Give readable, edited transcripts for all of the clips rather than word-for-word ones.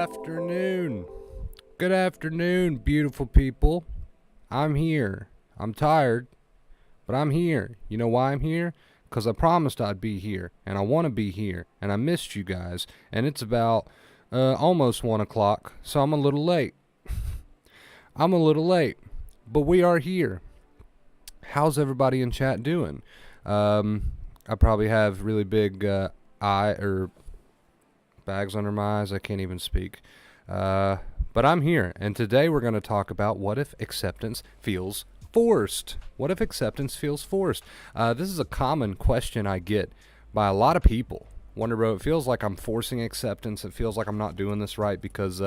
afternoon. Good afternoon, beautiful people. I'm here. I'm tired, but I'm here. You know why I'm here? Because I promised I'd be here, and I want to be here, and I missed you guys, and it's about almost 1 o'clock, so I'm a little late. I'm a little late, but we are here. How's everybody in chat doing? I probably have really big bags under my eyes. I can't even speak. But I'm here, and today we're going to talk about what if acceptance feels forced. What if acceptance feels forced? This is a common question I get by a lot of people. Wonder, bro, it feels like I'm forcing acceptance. It feels like I'm not doing this right because,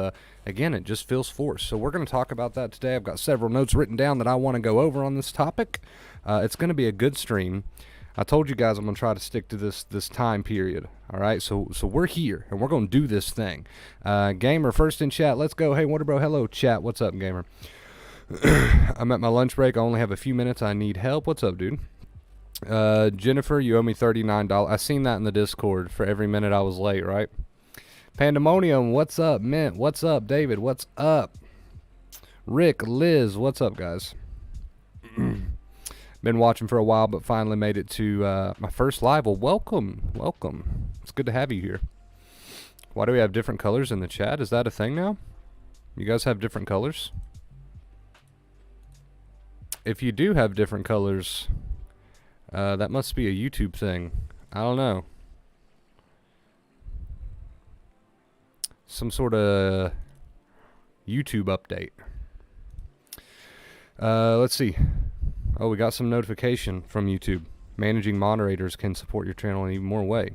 again, it just feels forced. So we're going to talk about that today. I've got several notes written down that I want to go over on this topic. It's going to be a good stream. I told you guys I'm going to try to stick to this time period. All right, so we're here, and we're going to do this thing. Gamer, first in chat. Let's go. Hey, Wonder Bro, hello, chat. What's up, Gamer? I'm at my lunch break. I only have a few minutes. I need help. What's up, dude? Jennifer, you owe me $39. I seen that in the Discord for every minute I was late, right? Pandemonium, what's up? Mint, what's up? David, what's up? Rick, Liz, what's up, guys? Been watching for a while, but finally made it to my first live. Well, welcome. It's good to have you here. Why do we have different colors in the chat? Is that a thing now? You guys have different colors? If you do have different colors, that must be a YouTube thing. I don't know. Some sort of YouTube update. Let's see. Oh, we got some notification from YouTube. Managing moderators can support your channel in even more way.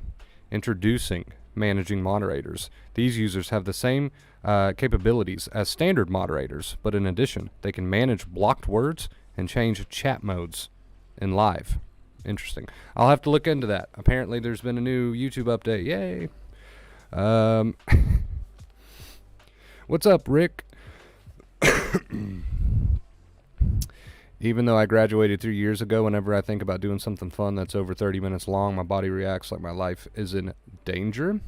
Introducing managing moderators. These users have the same capabilities as standard moderators, but in addition, they can manage blocked words and change chat modes in live. Interesting. I'll have to look into that. Apparently, there's been a new YouTube update. Yay! What's up, Rick? Even though I graduated 3 years ago, whenever I think about doing something fun that's over 30 minutes long, my body reacts like my life is in danger.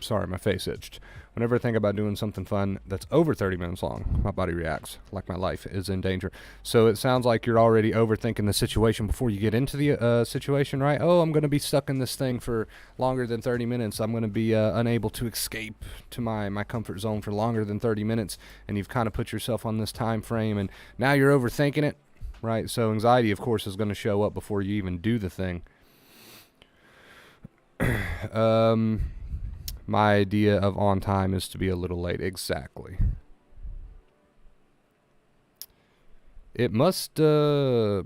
Sorry, my face itched. Whenever I think about doing something fun that's over 30 minutes long, my body reacts like my life is in danger. So it sounds like you're already overthinking the situation before you get into the situation, right? Oh, I'm going to be stuck in this thing for longer than 30 minutes. I'm going to be unable to escape to my comfort zone for longer than 30 minutes. And you've kind of put yourself on this time frame, and now you're overthinking it, right? So anxiety, of course, is going to show up before you even do the thing. My idea of on time is to be a little late. Exactly. It must be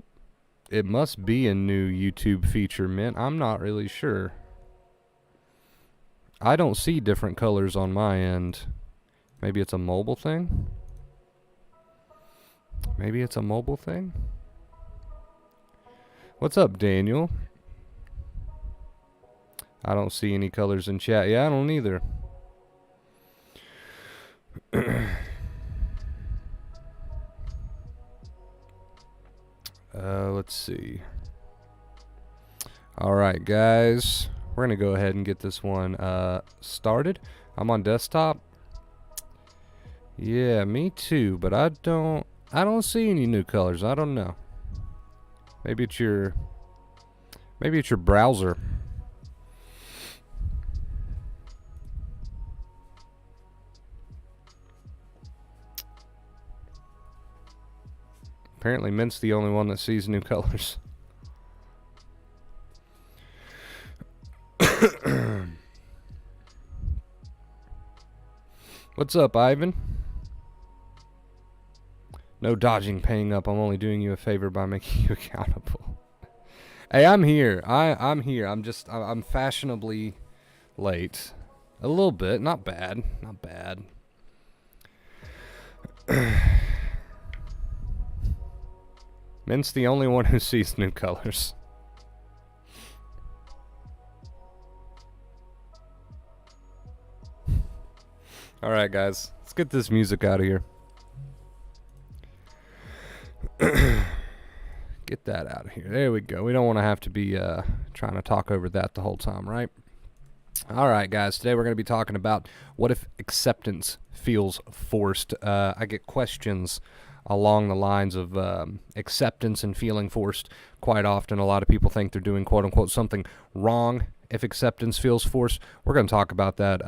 a new YouTube feature, Mint. I'm not really sure. I don't see different colors on my end. Maybe it's a mobile thing? Maybe it's a mobile thing? What's up, Daniel? I don't see any colors in chat. Yeah, I don't either. Let's see. Alright, guys. We're going to go ahead and get this one started. I'm on desktop. Yeah, me too, but I don't see any new colors. I don't know. Maybe it's your browser. Apparently, Mint's the only one that sees new colors. What's up, Ivan? No dodging, paying up. I'm only doing you a favor by making you accountable. Hey, I'm here. I'm here. I'm fashionably late. A little bit. Not bad. Not bad. Mint's the only one who sees new colors. Alright, guys. Let's get this music out of here. Get that out of here. There we go. We don't want to have to be trying to talk over that the whole time, right? All right, guys. Today we're going to be talking about what if acceptance feels forced. I get questions along the lines of acceptance and feeling forced quite often. A lot of people think they're doing quote-unquote something wrong if acceptance feels forced. We're going to talk about that.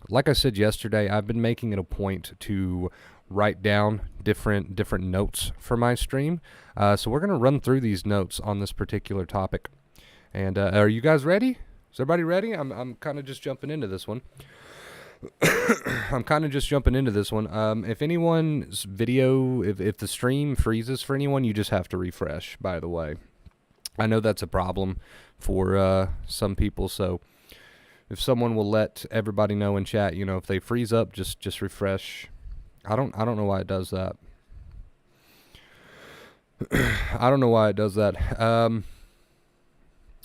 Like I said yesterday, I've been making it a point to write down different notes for my stream. So we're going to run through these notes on this particular topic. And are you guys ready? Is everybody ready? I'm kind of just jumping into this one. If anyone's video, if the stream freezes for anyone, you just have to refresh, by the way. I know that's a problem for some people, so if someone will let everybody know in chat, if they freeze up, just refresh. I don't know why it does that. I don't know why it does that.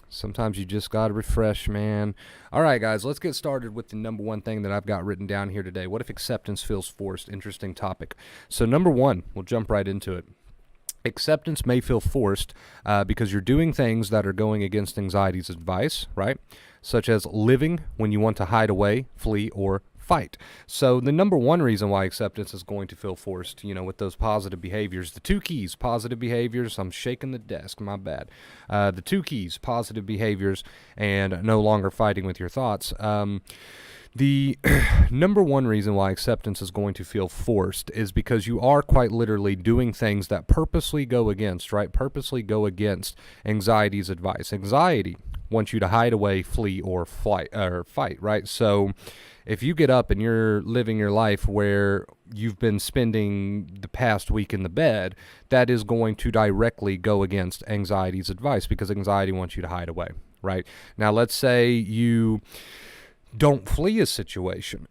Sometimes you just got to refresh, man. All right, guys, let's get started with the number one thing that I've got written down here today. What if acceptance feels forced? Interesting topic. So number one, we'll jump right into it. Acceptance may feel forced because you're doing things that are going against anxiety's advice, right? Such as living when you want to hide away, flee, or fight. So the number one reason why acceptance is going to feel forced, with those positive behaviors, the two keys, positive behaviors, I'm shaking the desk, my bad. The two keys, positive behaviors and no longer fighting with your thoughts. The number one reason why acceptance is going to feel forced is because you are quite literally doing things that purposely go against, right? Purposely go against anxiety's advice. Anxiety wants you to hide away, flee, or fight, right? So if you get up and you're living your life where you've been spending the past week in the bed, that is going to directly go against anxiety's advice because anxiety wants you to hide away, right? Now, let's say you don't flee a situation,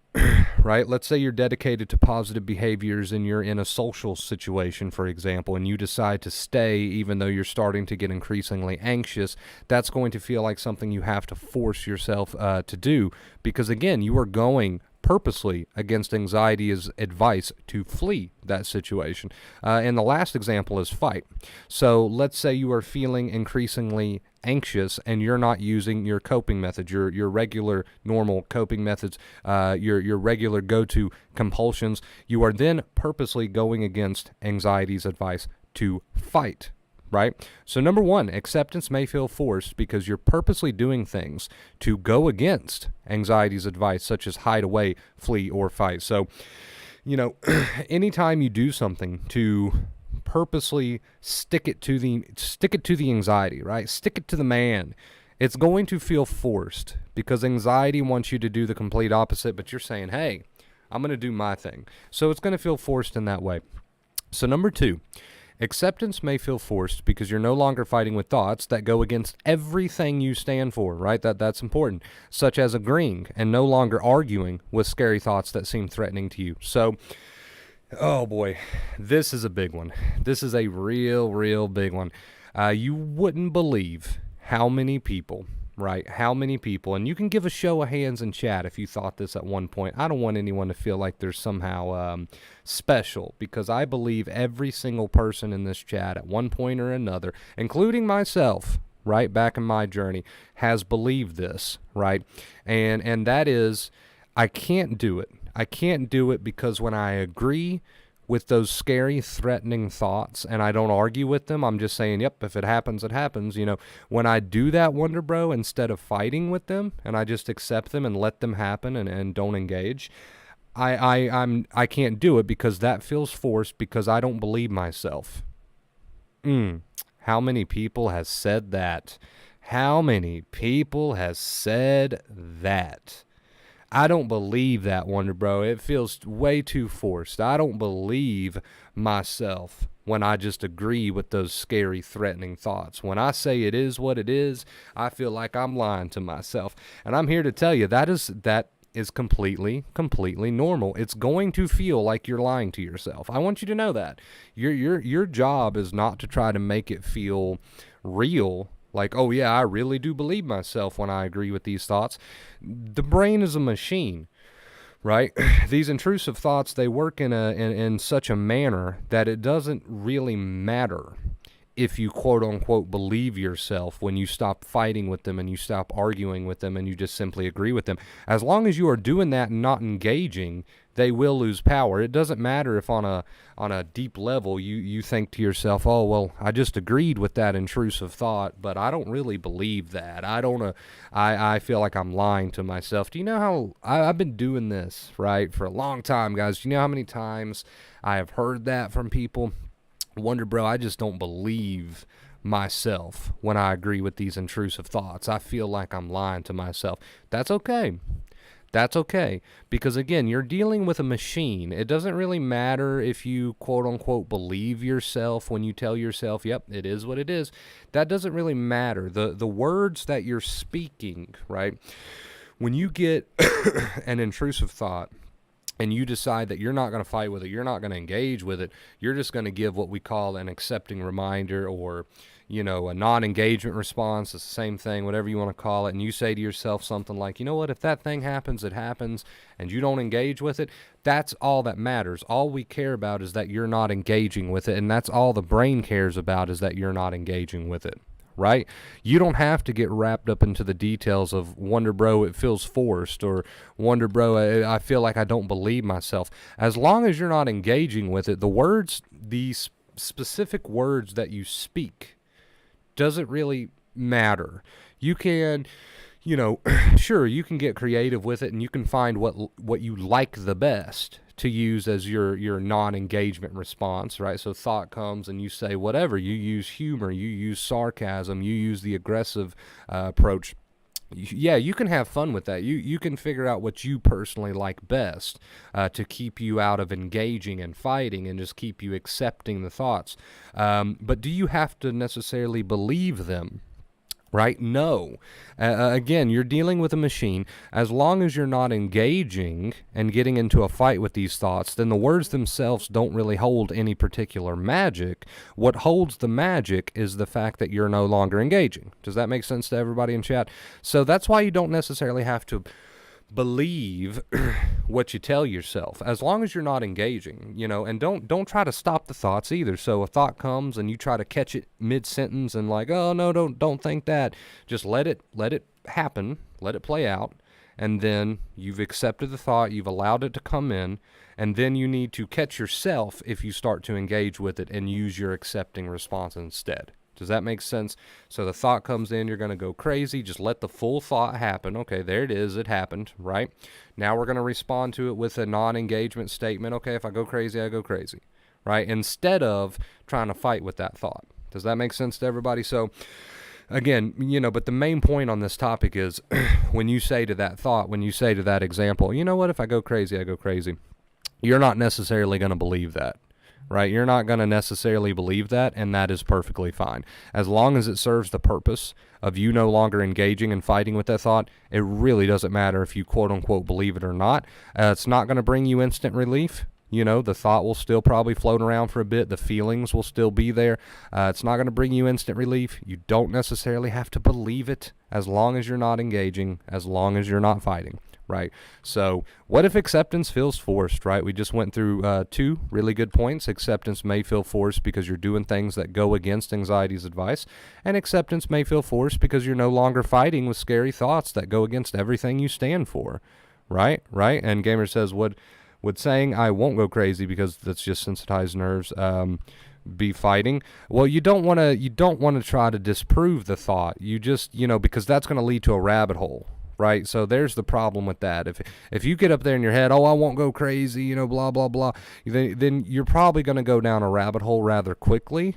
right? Let's say you're dedicated to positive behaviors and you're in a social situation, for example, and you decide to stay even though you're starting to get increasingly anxious. That's going to feel like something you have to force yourself to do because, again, you are going purposely against anxiety's advice to flee that situation. And the last example is fight. So let's say you are feeling increasingly anxious and you're not using your coping methods, your regular normal coping methods, your regular go-to compulsions. You are then purposely going against anxiety's advice to fight. Right? So number one, acceptance may feel forced because you're purposely doing things to go against anxiety's advice, such as hide away, flee, or fight. So, anytime you do something to purposely stick it to the anxiety, right? Stick it to the man. It's going to feel forced because anxiety wants you to do the complete opposite, but you're saying, hey, I'm going to do my thing. So it's going to feel forced in that way. So number two, acceptance may feel forced because you're no longer fighting with thoughts that go against everything you stand for, right? That's important, such as agreeing and no longer arguing with scary thoughts that seem threatening to you. So, oh boy, this is a big one. This is a real big one. You wouldn't believe how many people, right? How many people, and you can give a show of hands in chat if you thought this at one point. I don't want anyone to feel like they're somehow special because I believe every single person in this chat at one point or another, including myself, right, back in my journey, has believed this, right? And that is, I can't do it. I can't do it because when I agree with those scary, threatening thoughts and I don't argue with them, I'm just saying, yep, if it happens, it happens. When I do that, Wonder Bro, instead of fighting with them and I just accept them and let them happen and don't engage, I can't do it because that feels forced because I don't believe myself. How many people has said that? How many people has said that? I don't believe that, Wonder Bro. It feels way too forced. I don't believe myself when I just agree with those scary, threatening thoughts. When I say it is what it is, I feel like I'm lying to myself. And I'm here to tell you that is completely normal. It's going to feel like you're lying to yourself. I want you to know that. Your job is not to try to make it feel real. Like, oh yeah, I really do believe myself when I agree with these thoughts. The brain is a machine, right? These intrusive thoughts, they work in such a manner that it doesn't really matter if you quote unquote believe yourself, when you stop fighting with them and you stop arguing with them and you just simply agree with them. As long as you are doing that and not engaging, they will lose power. It doesn't matter if on a deep level you think to yourself, oh well, I just agreed with that intrusive thought, but I don't really believe that. I feel like I'm lying to myself. Do you know how I've been doing this, right, for a long time, guys? Do you know how many times I have heard that from people? Wonder Bro, I just don't believe myself when I agree with these intrusive thoughts. I feel like I'm lying to myself. That's okay. That's okay. Because again, you're dealing with a machine. It doesn't really matter if you quote unquote believe yourself when you tell yourself, yep, it is what it is. That doesn't really matter. The words that you're speaking, right? When you get an intrusive thought, and you decide that you're not going to fight with it, you're not going to engage with it, you're just going to give what we call an accepting reminder, or, you know, a non-engagement response. It's the same thing, whatever you want to call it. And you say to yourself something like, you know what, if that thing happens, it happens, and you don't engage with it, that's all that matters. All we care about is that you're not engaging with it, and that's all the brain cares about, is that you're not engaging with it. Right? You don't have to get wrapped up into the details of, Wonder Bro, it feels forced, or Wonder Bro, I feel like I don't believe myself. As long as you're not engaging with it, the words, these specific words that you speak, doesn't really matter. You can, you know, sure, you can get creative with it, and you can find what you like the best to use as your non-engagement response, right? So thought comes and you say whatever. You use humor, you use sarcasm, you use the aggressive approach. Yeah, you can have fun with that. You can figure out what you personally like best to keep you out of engaging and fighting, and just keep you accepting the thoughts. But do you have to necessarily believe them? Right? No. Again, you're dealing with a machine. As long as you're not engaging and getting into a fight with these thoughts, then the words themselves don't really hold any particular magic. What holds the magic is the fact that you're no longer engaging. Does that make sense to everybody in chat? So that's why you don't necessarily have to believe what you tell yourself, as long as you're not engaging, you know. And don't try to stop the thoughts either. So a thought comes and you try to catch it mid-sentence and like, oh no, don't think that. Just let it happen, let it play out, and then you've accepted the thought, you've allowed it to come in, and then you need to catch yourself if you start to engage with it and use your accepting response instead. Does that make sense? So the thought comes in, you're going to go crazy. Just let the full thought happen. Okay, there it is. It happened, right? Now we're going to respond to it with a non-engagement statement. Okay, if I go crazy, I go crazy, right? Instead of trying to fight with that thought. Does that make sense to everybody? So again, you know, but the main point on this topic is when you say to that thought, when you say to that example, you know what, if I go crazy, I go crazy, you're not necessarily going to believe that. Right? You're not going to necessarily believe that, and that is perfectly fine. As long as it serves the purpose of you no longer engaging and fighting with that thought, it really doesn't matter if you quote-unquote believe it or not. It's not going to bring you instant relief. You know, the thought will still probably float around for a bit. The feelings will still be there. It's not going to bring you instant relief. You don't necessarily have to believe it, as long as you're not engaging, as long as you're not fighting. Right? So what if acceptance feels forced, right? We just went through two really good points. Acceptance may feel forced because you're doing things that go against anxiety's advice, and acceptance may feel forced because you're no longer fighting with scary thoughts that go against everything you stand for, right? And Gamer says, would saying I won't go crazy because that's just sensitized nerves be fighting? Well, you don't want to try to disprove the thought. You just, you know, because that's going to lead to a rabbit hole. Right? So there's the problem with that. If you get up there in your head, oh, I won't go crazy, you know, blah, blah, blah, then you're probably going to go down a rabbit hole rather quickly.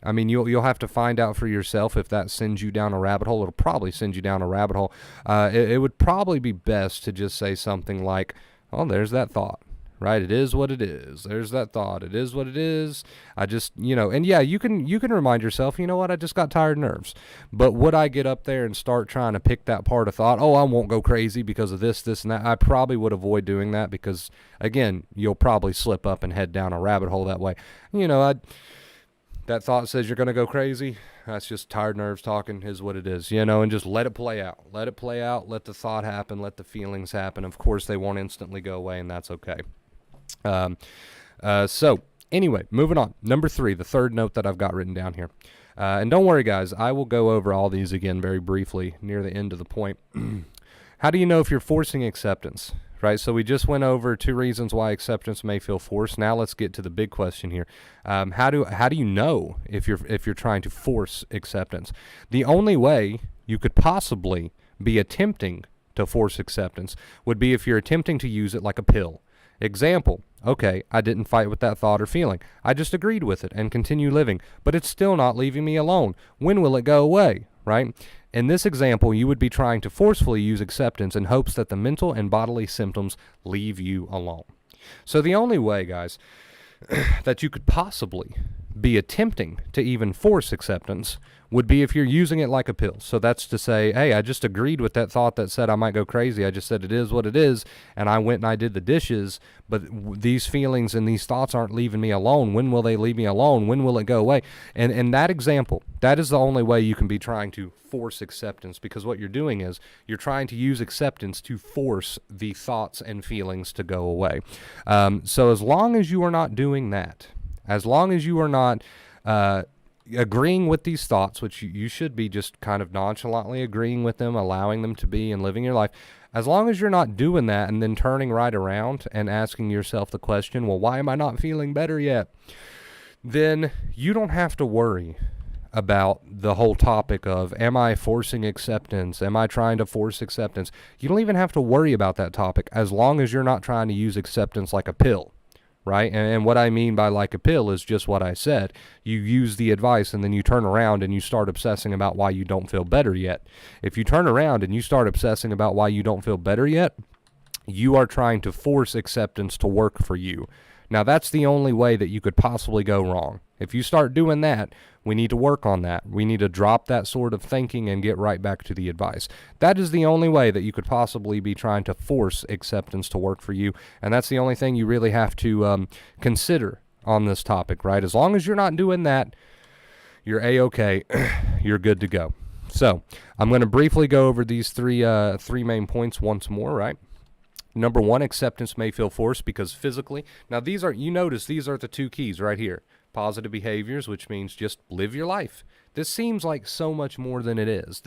I mean, you'll have to find out for yourself if that sends you down a rabbit hole. It'll probably send you down a rabbit hole. It would probably be best to just say something like, oh, there's that thought. Right? It is what it is. There's that thought. It is what it is. I just, you know, and yeah, you can remind yourself, you know what, I just got tired nerves. But would I get up there and start trying to pick that part of thought? Oh, I won't go crazy because of this, and that. I probably would avoid doing that because, again, you'll probably slip up and head down a rabbit hole that way. You know, that thought says you're going to go crazy. That's just tired nerves talking, is what it is, you know, and just let it play out. Let it play out. Let the thought happen. Let the feelings happen. Of course, they won't instantly go away, and that's okay. So Anyway, moving on. Number 3, the third note that I've got written down here. And don't worry, guys, I will go over all these again very briefly near the end of the point. How do you know if you're forcing acceptance? Right, so we just went over 2 reasons why acceptance may feel forced. Now let's get to the big question here. How do you know if you're trying to force acceptance? The only way you could possibly be attempting to force acceptance would be if you're attempting to use it like a pill. Example, okay, I didn't fight with that thought or feeling. I just agreed with it and continue living, but it's still not leaving me alone. When will it go away, right? In this example, you would be trying to forcefully use acceptance in hopes that the mental and bodily symptoms leave you alone. So the only way, guys, that you could possibly be attempting to even force acceptance would be if you're using it like a pill. So that's to say, hey, I just agreed with that thought that said I might go crazy. I just said it is what it is, and I went and I did the dishes, but these feelings and these thoughts aren't leaving me alone. When will they leave me alone? When will it go away? And in that example, that is the only way you can be trying to force acceptance, because what you're doing is you're trying to use acceptance to force the thoughts and feelings to go away. So as long as you are not doing that, as long as you are not agreeing with these thoughts, which you should be just kind of nonchalantly agreeing with them, allowing them to be and living your life, as long as you're not doing that and then turning right around and asking yourself the question, well, why am I not feeling better yet? Then you don't have to worry about the whole topic of, am I forcing acceptance? Am I trying to force acceptance? You don't even have to worry about that topic as long as you're not trying to use acceptance like a pill. Right? And what I mean by like a pill is just what I said. You use the advice and then you turn around and you start obsessing about why you don't feel better yet. If you turn around and you start obsessing about why you don't feel better yet, you are trying to force acceptance to work for you. Now, that's the only way that you could possibly go wrong. If you start doing that, we need to work on that. We need to drop that sort of thinking and get right back to the advice. That is the only way that you could possibly be trying to force acceptance to work for you, and that's the only thing you really have to consider on this topic, right? As long as you're not doing that, you're A-okay. You're good to go. So I'm going to briefly go over these three main points once more, right? Number 1, acceptance may feel forced because physically. Now, you notice these are the 2 keys right here. Positive behaviors, which means just live your life. This seems like so much more than it is.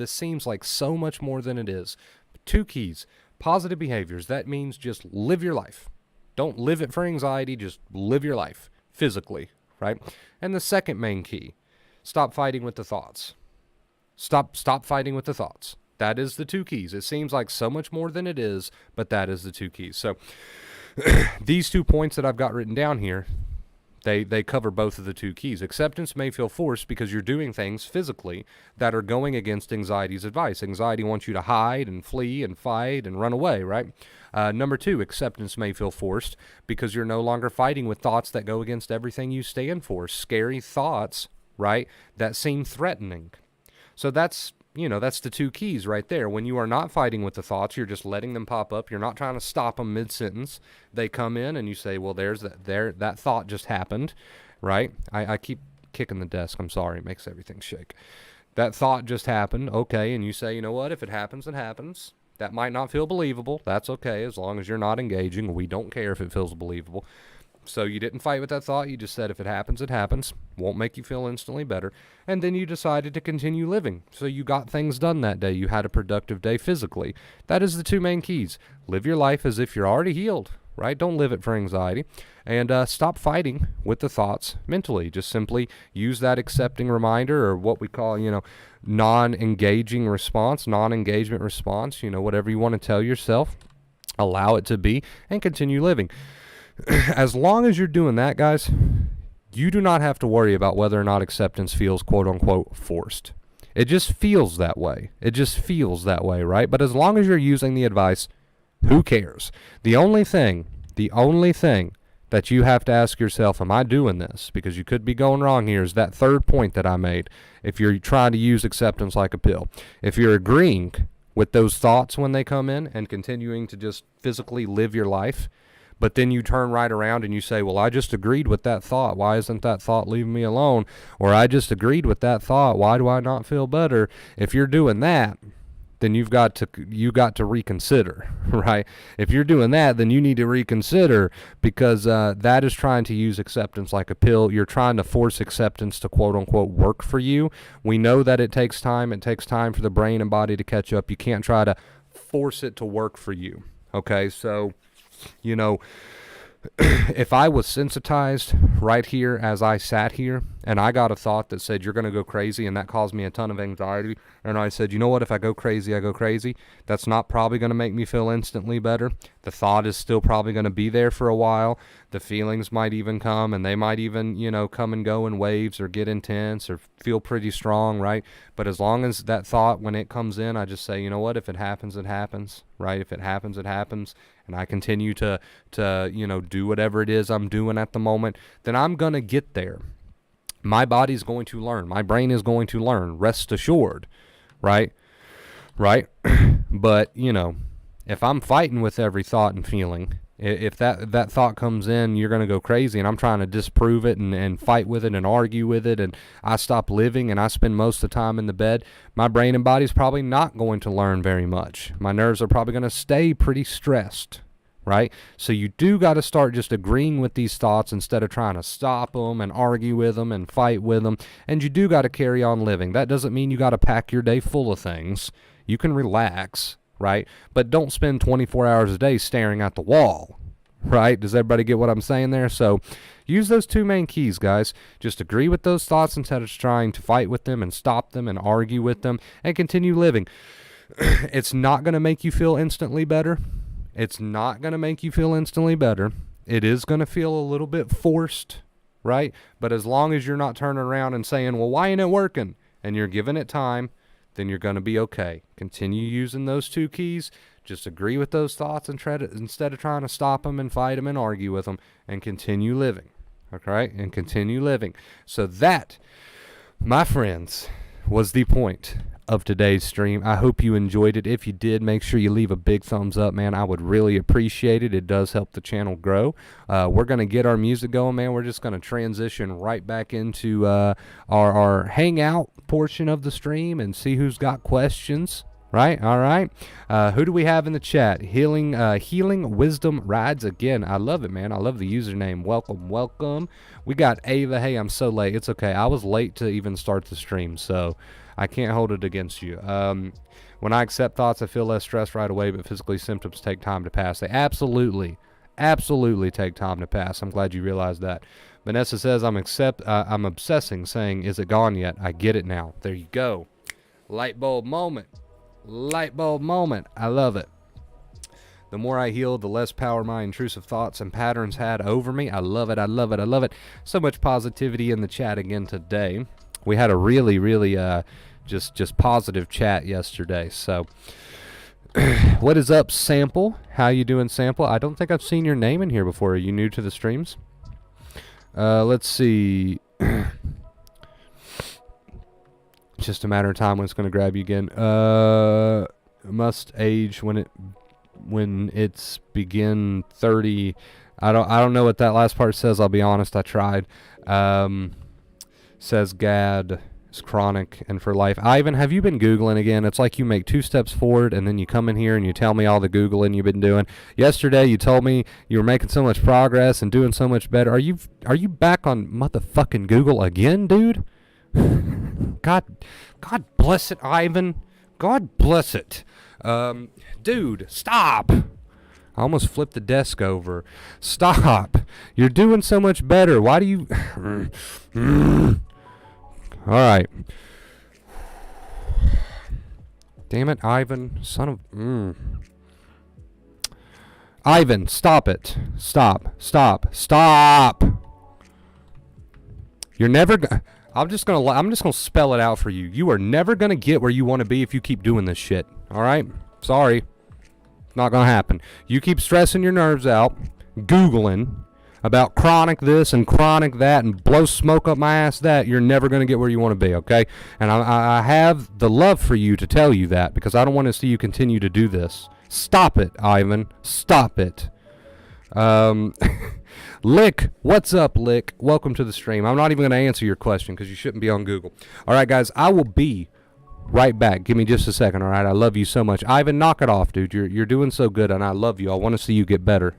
2 keys. Positive behaviors. That means just live your life. Don't live it for anxiety. Just live your life physically, right? And the second main key, stop fighting with the thoughts. Stop fighting with the thoughts. That is the 2 keys. It seems like so much more than it is, but that is the 2 keys. So these 2 points that I've got written down here, they cover both of the 2 keys. Acceptance may feel forced because you're doing things physically that are going against anxiety's advice. Anxiety wants you to hide and flee and fight and run away, right? Number 2, acceptance may feel forced because you're no longer fighting with thoughts that go against everything you stand for. Scary thoughts, right, that seem threatening. So that's the 2 keys right there. When you are not fighting with the thoughts, you're just letting them pop up. You're not trying to stop them mid-sentence. They come in and you say, well, that thought just happened, right? I keep kicking the desk. I'm sorry. It makes everything shake. That thought just happened. Okay. And you say, you know what? If it happens, it happens. That might not feel believable. That's okay. As long as you're not engaging. We don't care if it feels believable. So you didn't fight with that thought. You just said if it happens, it happens. Won't make you feel instantly better. And then you decided to continue living. So you got things done that day. You had a productive day physically. That is the 2 main keys. Live your life as if you're already healed, right? Don't live it for anxiety. And stop fighting with the thoughts mentally. Just simply use that accepting reminder, or what we call, non-engagement response, whatever you want to tell yourself. Allow it to be and continue living. As long as you're doing that, guys, you do not have to worry about whether or not acceptance feels quote-unquote forced. It just feels that way. Right? But as long as you're using the advice, who cares? The only thing that you have to ask yourself, am I doing this? Because you could be going wrong here, is that 3rd point that I made. If you're trying to use acceptance like a pill. If you're agreeing with those thoughts when they come in and continuing to just physically live your life, but then you turn right around and you say, well, I just agreed with that thought. Why isn't that thought leaving me alone? Or I just agreed with that thought. Why do I not feel better? If you're doing that, then you got to reconsider, right? If you're doing that, then you need to reconsider, because that is trying to use acceptance like a pill. You're trying to force acceptance to quote unquote work for you. We know that it takes time. It takes time for the brain and body to catch up. You can't try to force it to work for you. Okay, so if I was sensitized right here as I sat here and I got a thought that said you're going to go crazy, and that caused me a ton of anxiety, and I said, you know what, if I go crazy, I go crazy, that's not probably going to make me feel instantly better. The thought is still probably going to be there for a while. The feelings might even come, and they might even, come and go in waves or get intense or feel pretty strong, right? But as long as that thought, when it comes in, I just say, you know what, if it happens, it happens, right? If it happens, it happens. And I continue to do whatever it is I'm doing at the moment, then I'm going to get there. My body's going to learn. My brain is going to learn. Rest assured, right? Right? But, if I'm fighting with every thought and feeling, if that thought comes in, you're going to go crazy, and I'm trying to disprove it and fight with it and argue with it, and I stop living and I spend most of the time in the bed, my brain and body's probably not going to learn very much. My nerves are probably going to stay pretty stressed, right? So you do got to start just agreeing with these thoughts instead of trying to stop them and argue with them and fight with them, and you do got to carry on living. That doesn't mean you got to pack your day full of things. You can relax, right? But don't spend 24 hours a day staring at the wall, right? Does everybody get what I'm saying there? So use those two main keys, guys. Just agree with those thoughts instead of trying to fight with them and stop them and argue with them, and continue living. It's not going to make you feel instantly better. It's not going to make you feel instantly better. It is going to feel a little bit forced, right? But as long as you're not turning around and saying, well, why ain't it working? And you're giving it time, then you're going to be okay. Continue using those two keys. Just agree with those thoughts and try to, instead of trying to stop them and fight them and argue with them, and continue living. Okay? And continue living. So that, my friends, was the point of today's stream. I hope you enjoyed it. If you did, make sure you leave a big thumbs up, man. I would really appreciate it. It does help the channel grow. We're going to get our music going, man. We're just going to transition right back into our hangout portion of the stream and see who's got questions. Right? All right. Who do we have in the chat? Healing Wisdom Rides. Again, I love it, man. I love the username. Welcome. We got Ava. Hey, I'm so late. It's okay. I was late to even start the stream, so I can't hold it against you. When I accept thoughts, I feel less stressed right away, but physically symptoms take time to pass. They absolutely take time to pass. I'm glad you realized that. Vanessa says, I'm obsessing, saying, is it gone yet? I get it now. There you go. Light bulb moment. Light bulb moment. I love it. The more I heal, the less power my intrusive thoughts and patterns had over me. I love it. I love it. I love it. So much positivity in the chat again today. We had a really just positive chat yesterday. So what is up, Sample? How you doing, Sample? I don't think I've seen your name in here before. Are you new to the streams? Let's see. Just a matter of time when it's going to grab you again. Must age when it's begin 30. I don't know what that last part says. I'll be honest. I tried. Says Gad is chronic and for life. Ivan, have you been Googling again? It's like you make 2 steps forward and then you come in here and you tell me all the Googling you've been doing. Yesterday you told me you were making so much progress and doing so much better. Are you back on motherfucking Google again, dude? God bless it, Ivan. God bless it. Dude, stop. I almost flipped the desk over. Stop. You're doing so much better. Why do you... All right. Damn it, Ivan. Son of... Ivan, stop it. Stop. You're never... I'm just gonna spell it out for you. You are never gonna get where you want to be if you keep doing this shit. All right? Sorry. Not gonna happen. You keep stressing your nerves out, Googling about chronic this and chronic that and blow smoke up my ass that, you're never gonna get where you want to be, okay? And I have the love for you to tell you that because I don't want to see you continue to do this. Stop it, Ivan. Stop it. Lick, what's up, Lick? Welcome to the stream. I'm not even going to answer your question because you shouldn't be on Google. All right, guys, I will be right back. Give me just a second, all right? I love you so much. Ivan, knock it off, dude. You're doing so good, and I love you. I want to see you get better.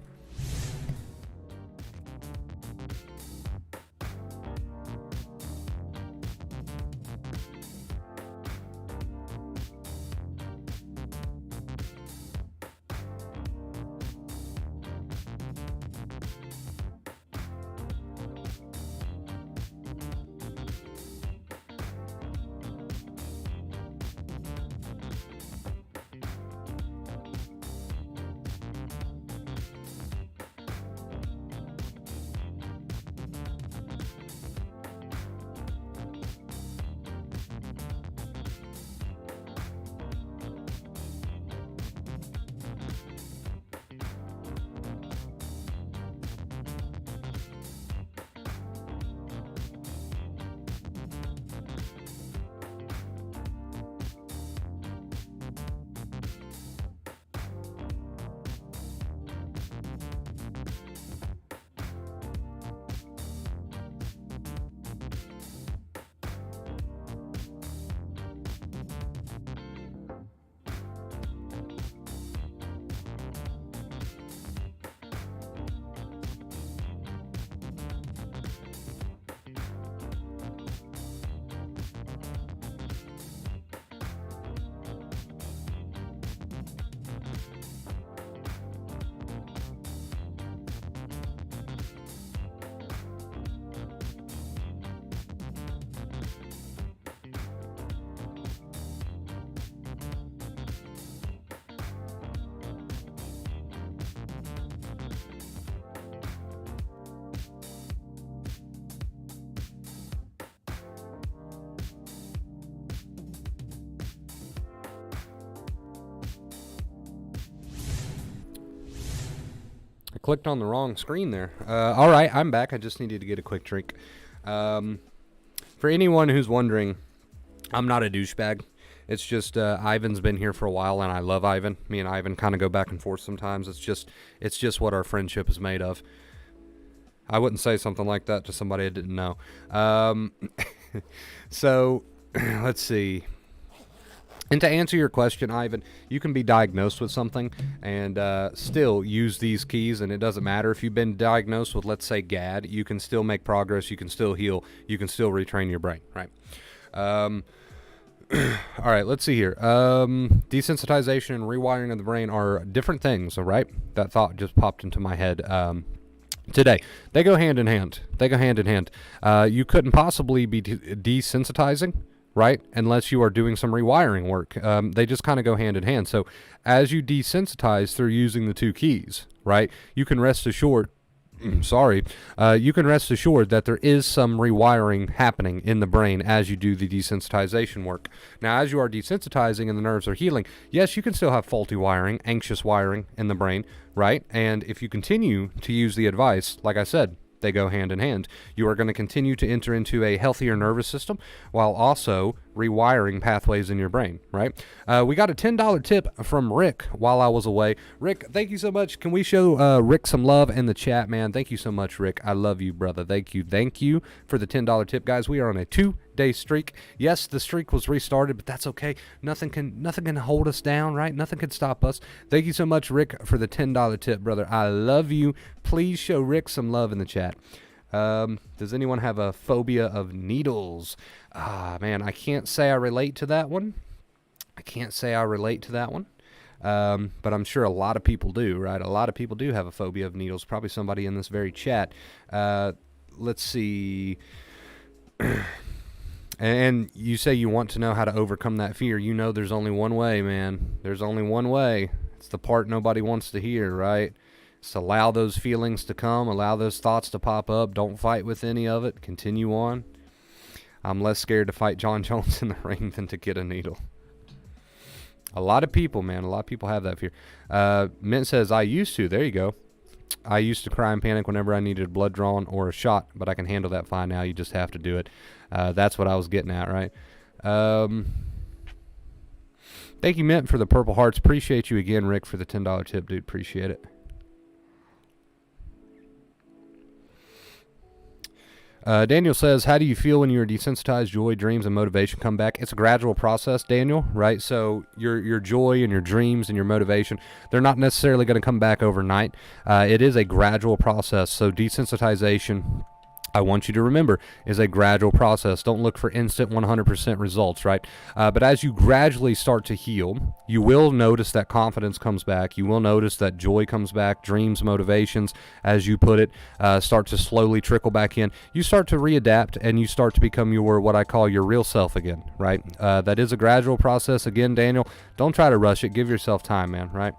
I clicked on the wrong screen there. All right, I'm back. I just needed to get a quick drink. For anyone who's wondering, I'm not a douchebag. It's just Ivan's been here for a while, and I love Ivan. Me and Ivan kind of go back and forth sometimes. It's just what our friendship is made of. I wouldn't say something like that to somebody I didn't know. So, let's see. And to answer your question, Ivan, you can be diagnosed with something and still use these keys, and it doesn't matter if you've been diagnosed with, let's say, GAD. You can still make progress. You can still heal. You can still retrain your brain, right? All right, let's see here. Desensitization and rewiring of the brain are different things, all right? That thought just popped into my head today. They go hand in hand. You couldn't possibly be desensitizing, right, unless you are doing some rewiring work. They just kind of go hand in hand. So as you desensitize through using the two keys, right, you can rest assured you can rest assured that there is some rewiring happening in the brain as you do the desensitization work. Now, as you are desensitizing and the nerves are healing, yes, you can still have faulty wiring, anxious wiring in the brain, right? And if you continue to use the advice, like I said, they go hand in hand. You are going to continue to enter into a healthier nervous system while also rewiring pathways in your brain, right? We got a $10 tip from Rick while I was away. Rick, thank you so much. Can we show Rick some love in the chat, man? Thank you so much, Rick. I love you, brother. Thank you for the $10 tip, guys. We are on a 2-day streak. Yes, the streak was restarted, but that's okay. Nothing can hold us down, right? Nothing can stop us. Thank you so much, Rick, for the $10 tip, brother. I love you. Please show Rick some love in the chat. Does anyone have a phobia of needles? Man, I can't say I relate to that one. But I'm sure a lot of people do, right? A lot of people do have a phobia of needles. Probably somebody in this very chat. Let's see. And you say you want to know how to overcome that fear. You know there's only one way, man. There's only one way. It's the part nobody wants to hear, right? Just allow those feelings to come. Allow those thoughts to pop up. Don't fight with any of it. Continue on. I'm less scared to fight John Jones in the ring than to get a needle. A lot of people, man. A lot of people have that fear. Mint says, I used to. There you go. I used to cry and panic whenever I needed blood drawn or a shot, but I can handle that fine now. You just have to do it. That's what I was getting at, right? Thank you, Mint, for the purple hearts. Appreciate you again, Rick, for the $10 tip, dude. Appreciate it. Daniel says, how do you feel when you are desensitized? Joy, dreams, and motivation come back? It's a gradual process, Daniel, right? So your joy and your dreams and your motivation, they're not necessarily going to come back overnight. It is a gradual process. So desensitization, I want you to remember, is a gradual process. Don't look for instant 100% results, right? But as you gradually start to heal, you will notice that confidence comes back. You will notice that joy comes back, dreams, motivations, as you put it, start to slowly trickle back in. You start to readapt and you start to become your, what I call your real self again, right? That is a gradual process. Again, Daniel, don't try to rush it. Give yourself time, man, right?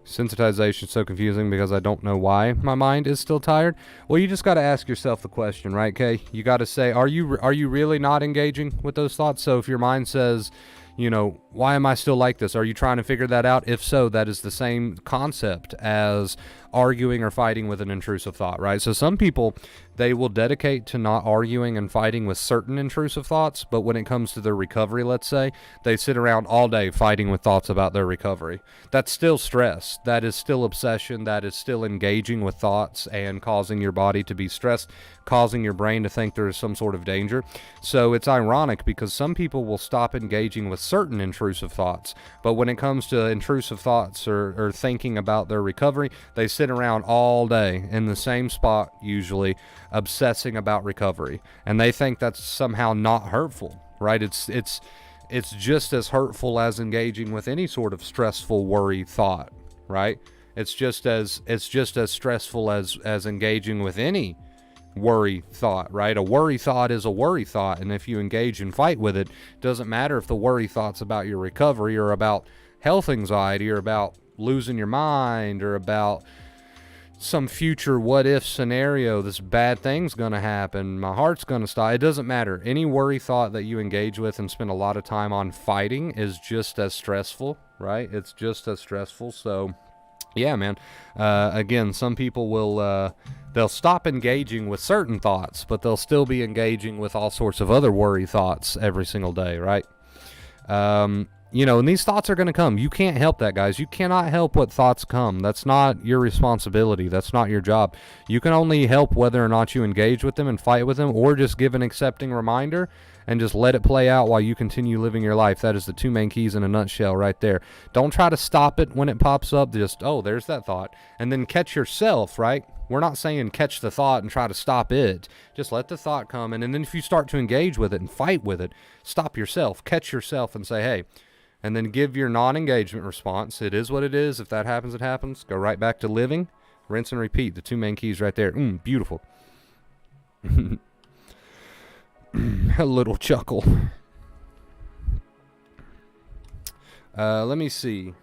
Sensitization is so confusing because I don't know why my mind is still tired. Well, you just got to ask yourself the question, right, Kay? You got to say, are you really not engaging with those thoughts? So if your mind says, you know, why am I still like this? Are you trying to figure that out? If so, that is the same concept as arguing or fighting with an intrusive thought, right? So some people, they will dedicate to not arguing and fighting with certain intrusive thoughts, but when it comes to their recovery, let's say, they sit around all day fighting with thoughts about their recovery. That's still stress. That is still obsession. That is still engaging with thoughts and causing your body to be stressed, causing your brain to think there is some sort of danger. So it's ironic because some people will stop engaging with certain intrusive thoughts, but when it comes to intrusive thoughts or thinking about their recovery, they sit around all day in the same spot, usually obsessing about recovery, and they think that's somehow not hurtful, right? It's just as hurtful as engaging with any sort of stressful worry thought, right? It's just as stressful as engaging with any worry thought, right? A worry thought is a worry thought, and if you engage and fight with it, doesn't matter if the worry thought's about your recovery or about health anxiety or about losing your mind or about some future what if scenario, this bad thing's gonna happen, my heart's gonna stop. It doesn't matter. Any worry thought that you engage with and spend a lot of time on fighting is just as stressful, right? It's just as stressful. So yeah, man. Again, some people will they'll stop engaging with certain thoughts, but they'll still be engaging with all sorts of other worry thoughts every single day, right? You know, and these thoughts are going to come. You can't help that, guys. You cannot help what thoughts come. That's not your responsibility. That's not your job. You can only help whether or not you engage with them and fight with them, or just give an accepting reminder and just let it play out while you continue living your life. That is the two main keys in a nutshell right there. Don't try to stop it when it pops up. Just, oh, there's that thought. And then catch yourself, right? We're not saying catch the thought and try to stop it. Just let the thought come. And then if you start to engage with it and fight with it, stop yourself, catch yourself and say, hey, and then give your non-engagement response. It is what it is. If that happens, it happens. Go right back to living. Rinse and repeat. The two main keys right there. Beautiful. A little chuckle. Let me see.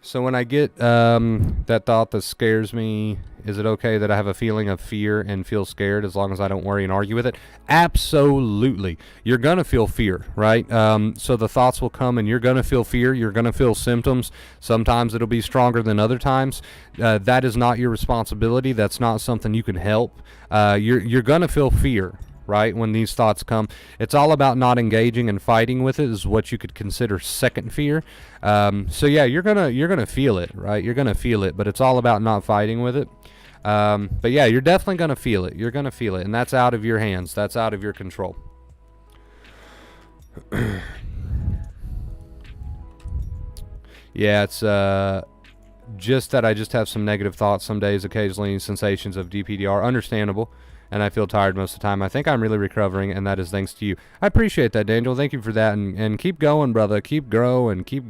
So when I get that thought that scares me, is it okay that I have a feeling of fear and feel scared as long as I don't worry and argue with it? Absolutely. You're going to feel fear, right? So the thoughts will come and you're going to feel fear. You're going to feel symptoms. Sometimes it'll be stronger than other times. That is not your responsibility. That's not something you can help. You're going to feel fear, right, when these thoughts come. It's all about not engaging and fighting with it, is what you could consider second fear. So yeah, you're gonna feel it, right? You're gonna feel it, but it's all about not fighting with it. But yeah, you're definitely gonna feel it. You're gonna feel it, and that's out of your hands. That's out of your control. Yeah, it's just that I just have some negative thoughts some days, occasionally sensations of DPDR. Understandable. And I feel tired most of the time. I think I'm really recovering, and that is thanks to you. I appreciate that, Daniel. Thank you for that, and keep going, brother. Keep growing, keep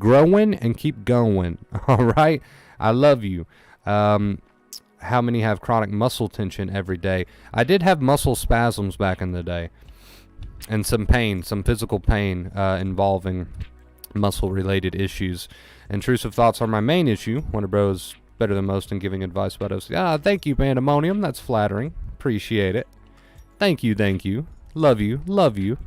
growing, and keep going. All right, I love you. How many have chronic muscle tension every day? I did have muscle spasms back in the day, and some pain, some physical pain involving muscle-related issues. Intrusive thoughts are my main issue. Wonder Bros better than most in giving advice about us. Thank you, Pandemonium. That's flattering. Appreciate it. Thank you. Love you.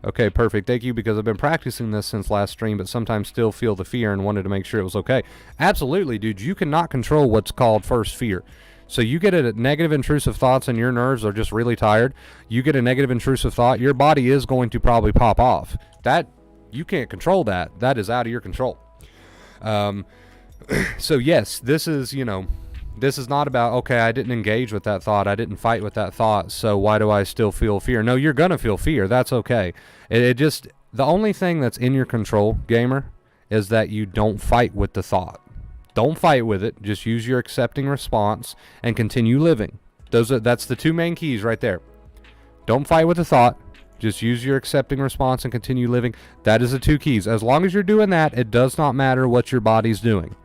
Okay, perfect. Thank you, because I've been practicing this since last stream, but sometimes still feel the fear and wanted to make sure it was okay. Absolutely, dude. You cannot control what's called first fear. So you get a negative intrusive thoughts and your nerves are just really tired. You get a negative intrusive thought, your body is going to probably pop off. That, you can't control that. That is out of your control. So yes, this is, this is not about, okay, I didn't engage with that thought. I didn't fight with that thought. So why do I still feel fear? No, you're going to feel fear. That's okay. It just, the only thing that's in your control, gamer, is that you don't fight with the thought. Don't fight with it. Just use your accepting response and continue living. That's the two main keys right there. Don't fight with the thought. Just use your accepting response and continue living. That is the two keys. As long as you're doing that, it does not matter what your body's doing.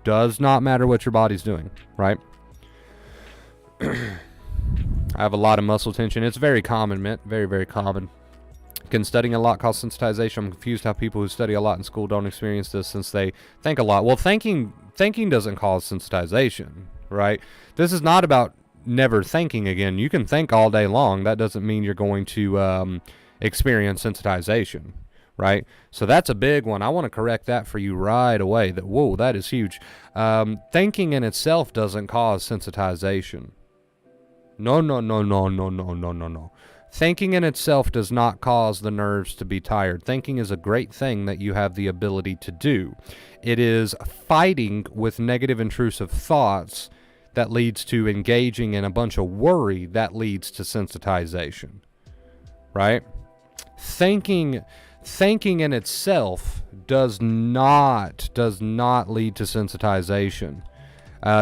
Does not matter what your body's doing, right? I have a lot of muscle tension. It's very common, man. Very, very common. Can studying a lot cause sensitization? I'm confused how people who study a lot in school don't experience this since they think a lot. Well, thinking doesn't cause sensitization, right? This is not about never thinking again. You can think all day long. That doesn't mean you're going to experience sensitization, right? So that's a big one. I want to correct that for you right away. Whoa, that is huge. Thinking in itself doesn't cause sensitization. No. Thinking in itself does not cause the nerves to be tired. Thinking is a great thing that you have the ability to do. It is fighting with negative intrusive thoughts that leads to engaging in a bunch of worry that leads to sensitization, right? Thinking in itself does not lead to sensitization.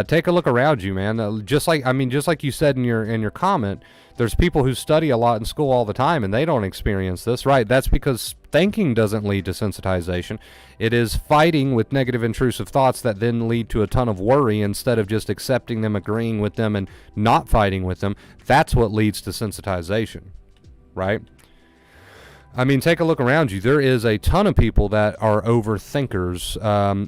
Take a look around you, man. Just like you said in your comment, there's people who study a lot in school all the time and they don't experience this, right? That's because thinking doesn't lead to sensitization. It is fighting with negative intrusive thoughts that then lead to a ton of worry instead of just accepting them, agreeing with them, and not fighting with them. That's what leads to sensitization, right? I mean, take a look around you. There is a ton of people that are overthinkers,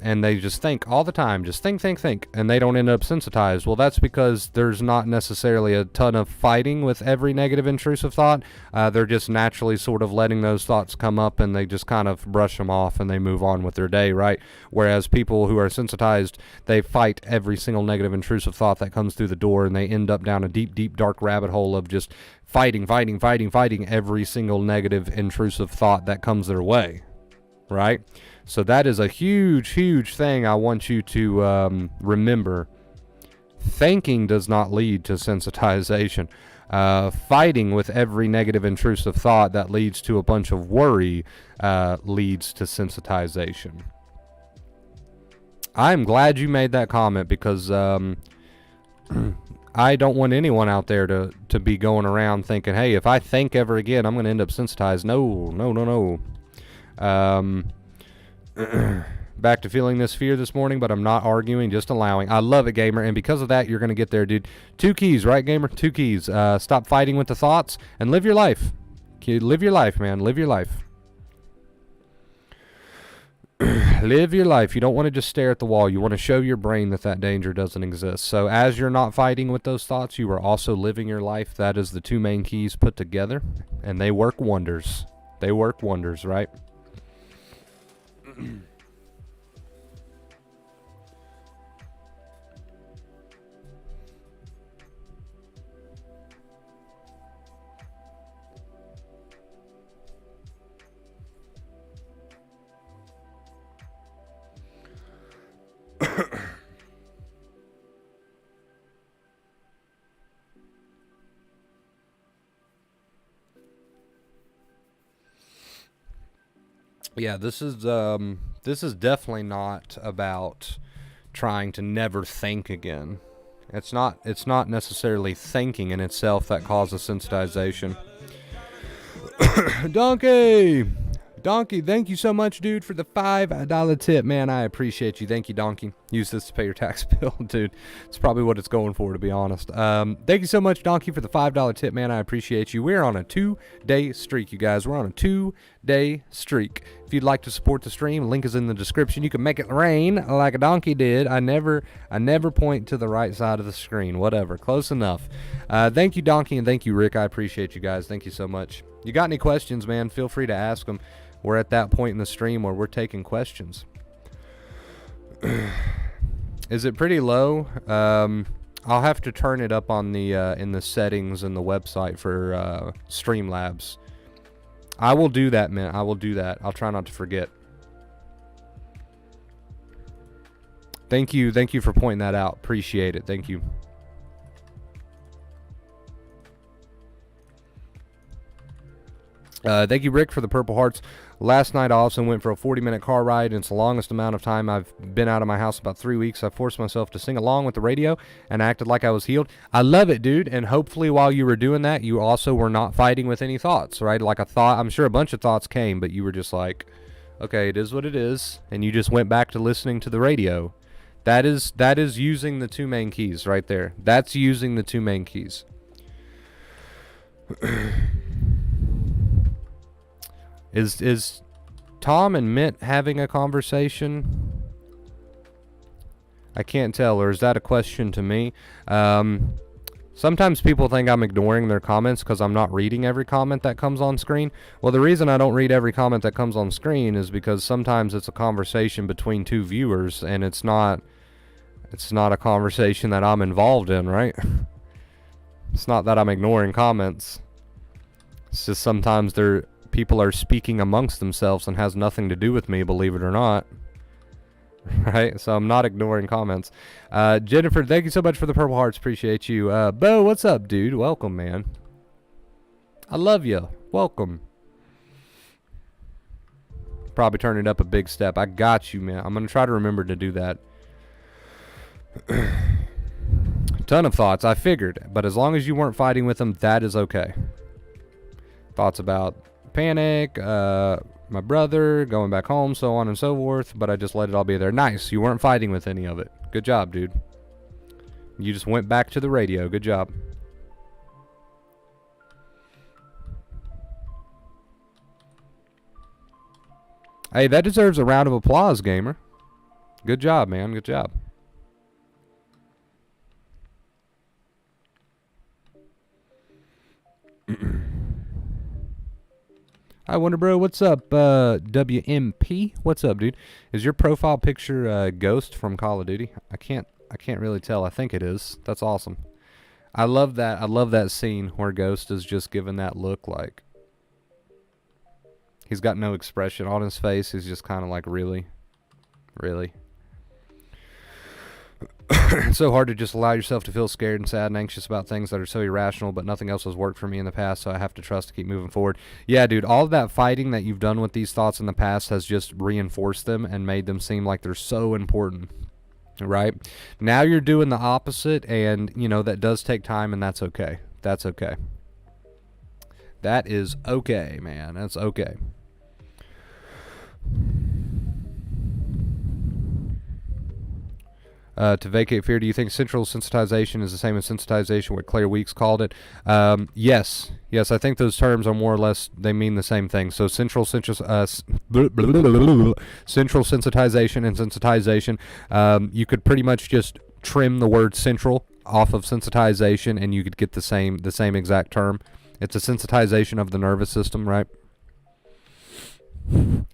and they just think all the time, just think, and they don't end up sensitized. Well, that's because there's not necessarily a ton of fighting with every negative intrusive thought. They're just naturally sort of letting those thoughts come up, and they just kind of brush them off, and they move on with their day, right? Whereas people who are sensitized, they fight every single negative intrusive thought that comes through the door, and they end up down a deep, deep, dark rabbit hole of just fighting every single negative intrusive thought that comes their way, right? So that is a huge, huge thing I want you to remember. Thinking does not lead to sensitization. Fighting with every negative intrusive thought that leads to a bunch of worry leads to sensitization. I'm glad you made that comment because I don't want anyone out there to be going around thinking, hey, if I think ever again, I'm going to end up sensitized. No. Back to feeling this fear this morning, but I'm not arguing, just allowing. I love it, gamer, and because of that, you're going to get there, dude. 2 keys, right, gamer? 2 keys. Stop fighting with the thoughts and live your life. Live your life, man. Live your life. Live your life. You don't want to just stare at the wall. You want to show your brain that danger doesn't exist. So as you're not fighting with those thoughts, you are also living your life. That is the 2 main keys put together, and they work wonders. They work wonders, right? Yeah, this is definitely not about trying to never think again. It's not necessarily thinking in itself that causes sensitization. Donkey, thank you so much, dude, for the $5 tip, man. I appreciate you. Thank you, Donkey. Use this to pay your tax bill, dude. It's probably what it's going for, to be honest. Thank you so much, Donkey, for the $5 tip, man. I appreciate you. We're on a 2-day streak, you guys. We're on a 2-day streak. If you'd like to support the stream, link is in the description. You can make it rain like a donkey did. I never point to the right side of the screen. Whatever. Close enough. Thank you, Donkey, and thank you, Rick. I appreciate you guys. Thank you so much. You got any questions, man? Feel free to ask them. We're at that point in the stream where we're taking questions. Is it pretty low? I'll have to turn it up on the in the settings in the website for Streamlabs. I will do that, man. I will do that. I'll try not to forget. Thank you for pointing that out. Appreciate it. Thank you. Thank you, Rick, for the Purple Hearts. Last night I also went for a 40-minute car ride, and it's the longest amount of time I've been out of my house, about 3 weeks. I forced myself to sing along with the radio and acted like I was healed. I love it, dude, and hopefully while you were doing that, you also were not fighting with any thoughts, right? Like a thought, I'm sure a bunch of thoughts came, but you were just like, okay, it is what it is, and you just went back to listening to the radio. That is using the two main keys right there. That's using the two main keys. Is Tom and Mitt having a conversation? I can't tell, or is that a question to me? Sometimes people think I'm ignoring their comments because I'm not reading every comment that comes on screen. Well, the reason I don't read every comment that comes on screen is because sometimes it's a conversation between two viewers, and it's not a conversation that I'm involved in, right? It's not that I'm ignoring comments. It's just sometimes people are speaking amongst themselves and has nothing to do with me, believe it or not. Right? So I'm not ignoring comments. Jennifer, thank you so much for the Purple Hearts. Appreciate you. Bo, what's up, dude? Welcome, man. I love you. Welcome. Probably turn it up a big step. I got you, man. I'm going to try to remember to do that. Ton of thoughts. I figured. But as long as you weren't fighting with them, that is okay. Thoughts about panic, my brother, going back home, so on and so forth, but I just let it all be there. Nice. You weren't fighting with any of it. Good job, dude. You just went back to the radio. Good job. Hey, that deserves a round of applause, gamer. Good job, man. Good job. Hi, Wonder Bro. What's up, WMP? What's up, dude? Is your profile picture Ghost from Call of Duty? I can't really tell. I think it is. That's awesome. I love that. I love that scene where Ghost is just given that look, like he's got no expression on his face. He's just kind of like, really, really. It's so hard to just allow yourself to feel scared and sad and anxious about things that are so irrational, but nothing else has worked for me in the past, so I have to trust to keep moving forward. Yeah, dude, all of that fighting that you've done with these thoughts in the past has just reinforced them and made them seem like they're so important, right? Now you're doing the opposite, and, you know, that does take time, and that's okay. That's okay. That is okay, man. That's okay. To vacate fear, do you think central sensitization is the same as sensitization, what Claire Weeks called it? Yes. Yes, I think those terms are more or less, they mean the same thing. So central sensitization and sensitization, you could pretty much just trim the word central off of sensitization and you could get the same exact term. It's a sensitization of the nervous system, right?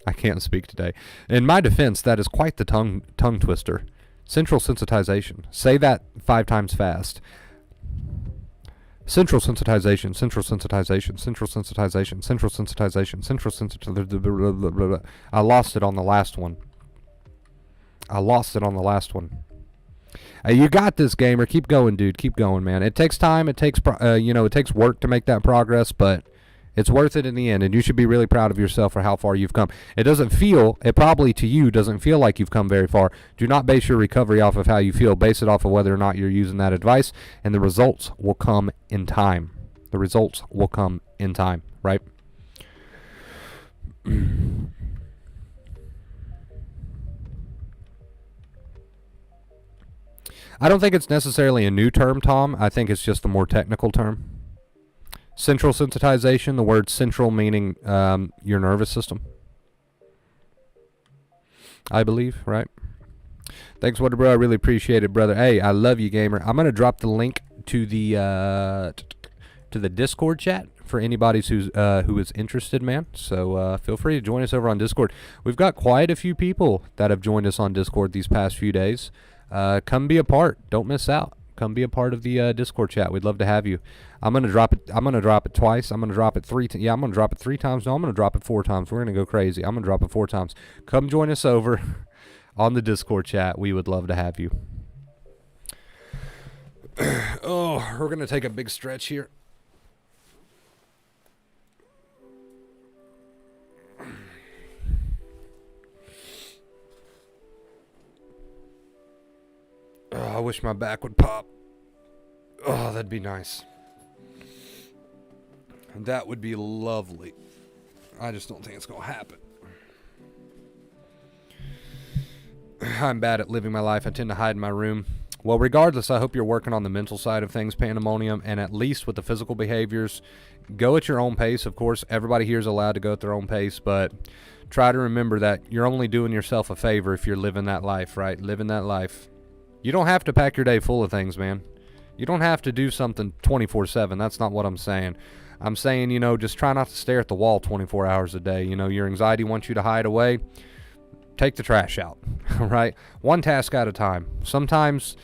I can't speak today. In my defense, that is quite the tongue twister. Central sensitization. Say that 5 times fast. Central sensitization, central sensitization, central sensitization, central sensitization, central sensitization. I lost it on the last one. You got this, gamer. Keep going, dude. Keep going, man. It takes time. It takes, it takes work to make that progress, but it's worth it in the end, and you should be really proud of yourself for how far you've come. It probably to you doesn't feel like you've come very far. Do not base your recovery off of how you feel. Base it off of whether or not you're using that advice, and the results will come in time. The results will come in time, right? I don't think it's necessarily a new term, Tom. I think it's just a more technical term. Central sensitization, the word central meaning your nervous system, I believe, right? Thanks, Wonder Bro. I really appreciate it, brother. Hey, I love you, gamer. I'm going to drop the link to the Discord chat for anybody who is interested, man. So feel free to join us over on Discord. We've got quite a few people that have joined us on Discord these past few days. Come be a part. Don't miss out. Come be a part of the Discord chat. We'd love to have you. I'm gonna drop it. I'm gonna drop it twice. I'm gonna drop it yeah, I'm gonna drop it 3 times. No, I'm gonna drop it 4 times. We're gonna go crazy. I'm gonna drop it 4 times. Come join us over on the Discord chat. We would love to have you. Oh, we're gonna take a big stretch here. Oh, I wish my back would pop. Oh, that'd be nice. That would be lovely. I just don't think it's gonna happen. I'm bad at living my life. I tend to hide in my room. Well, regardless, I hope you're working on the mental side of things, Pandemonium, and at least with the physical behaviors, go at your own pace. Of course, everybody here is allowed to go at their own pace, but try to remember that you're only doing yourself a favor if you're living that life, right? Living that life. You don't have to pack your day full of things, man. You don't have to do something 24/7. That's not what I'm saying. I'm saying, just try not to stare at the wall 24 hours a day. Your anxiety wants you to hide away. Take the trash out, right? One task at a time. Sometimes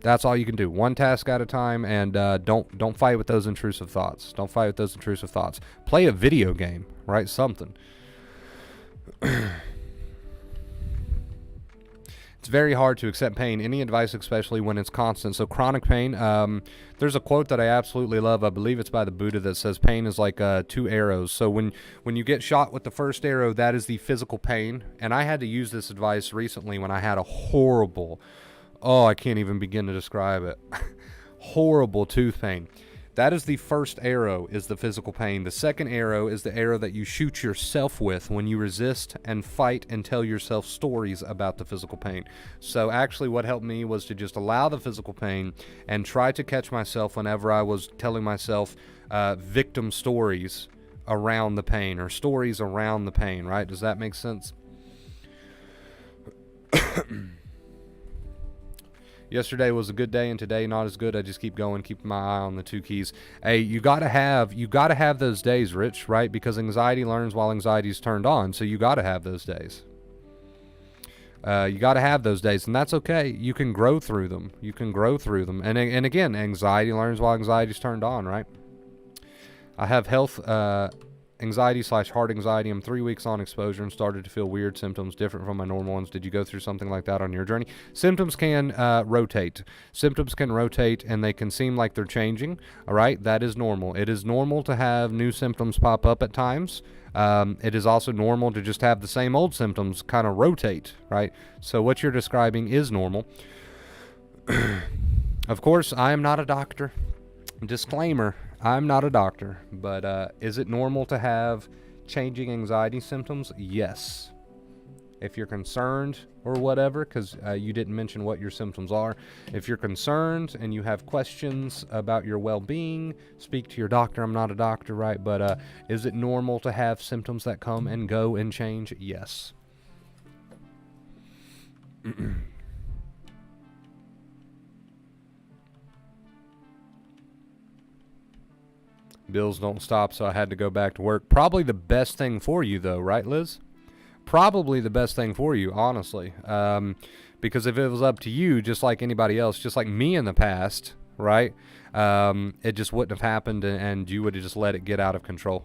that's all you can do. One task at a time, and don't fight with those intrusive thoughts. Don't fight with those intrusive thoughts. Play a video game, right? Something. It's very hard to accept pain, any advice, especially when it's constant. So chronic pain, there's a quote that I absolutely love. I believe it's by the Buddha that says pain is like 2 arrows. So when you get shot with the first arrow, that is the physical pain. And I had to use this advice recently when I had a horrible, I can't even begin to describe it, horrible tooth pain. That is the first arrow, is the physical pain. The second arrow is the arrow that you shoot yourself with when you resist and fight and tell yourself stories about the physical pain. So actually what helped me was to just allow the physical pain and try to catch myself whenever I was telling myself victim stories around the pain, or stories around the pain, right? Does that make sense? Yesterday was a good day, and today not as good. I just keep going, keep my eye on the 2 keys. Hey, you gotta have those days, Rich, right? Because anxiety learns while anxiety is turned on. So you gotta have those days. You gotta have those days, and that's okay. You can grow through them. And again, anxiety learns while anxiety is turned on, right? I have health anxiety/heart anxiety. I'm 3 weeks on exposure and started to feel weird symptoms different from my normal ones. Did you go through something like that on your journey? Symptoms can rotate. Symptoms can rotate, and they can seem like they're changing. All right, that is normal. It is normal to have new symptoms pop up at times. It is also normal to just have the same old symptoms kind of rotate, right? So what you're describing is normal. Of course, I am not a doctor. Disclaimer, I'm not a doctor, but is it normal to have changing anxiety symptoms? Yes. If you're concerned or whatever, because you didn't mention what your symptoms are. If you're concerned and you have questions about your well-being, speak to your doctor. I'm not a doctor, right? But is it normal to have symptoms that come and go and change? Yes. Bills don't stop, so I had to go back to work. Probably the best thing for you, though, right, Liz? Probably the best thing for you, honestly. Because if it was up to you, just like anybody else, just like me in the past, right, it just wouldn't have happened, and you would have just let it get out of control.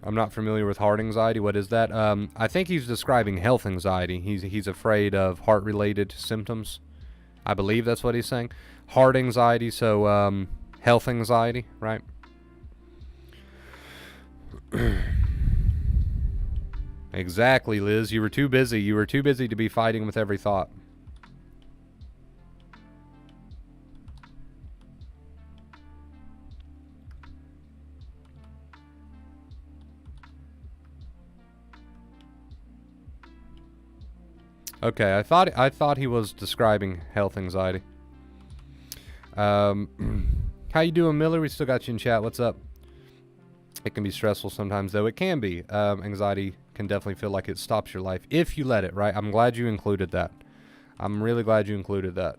I'm not familiar with heart anxiety. What is that? I think he's describing health anxiety. He's afraid of heart-related symptoms. I believe that's what he's saying. Heart anxiety, so health anxiety, right? Exactly, Liz. You were too busy. You were too busy to be fighting with every thought. Okay, I thought he was describing health anxiety. How you doing, Miller? We still got you in chat. What's up? It can be stressful sometimes, though. It can be. Anxiety can definitely feel like it stops your life if you let it, right? I'm glad you included that. I'm really glad you included that.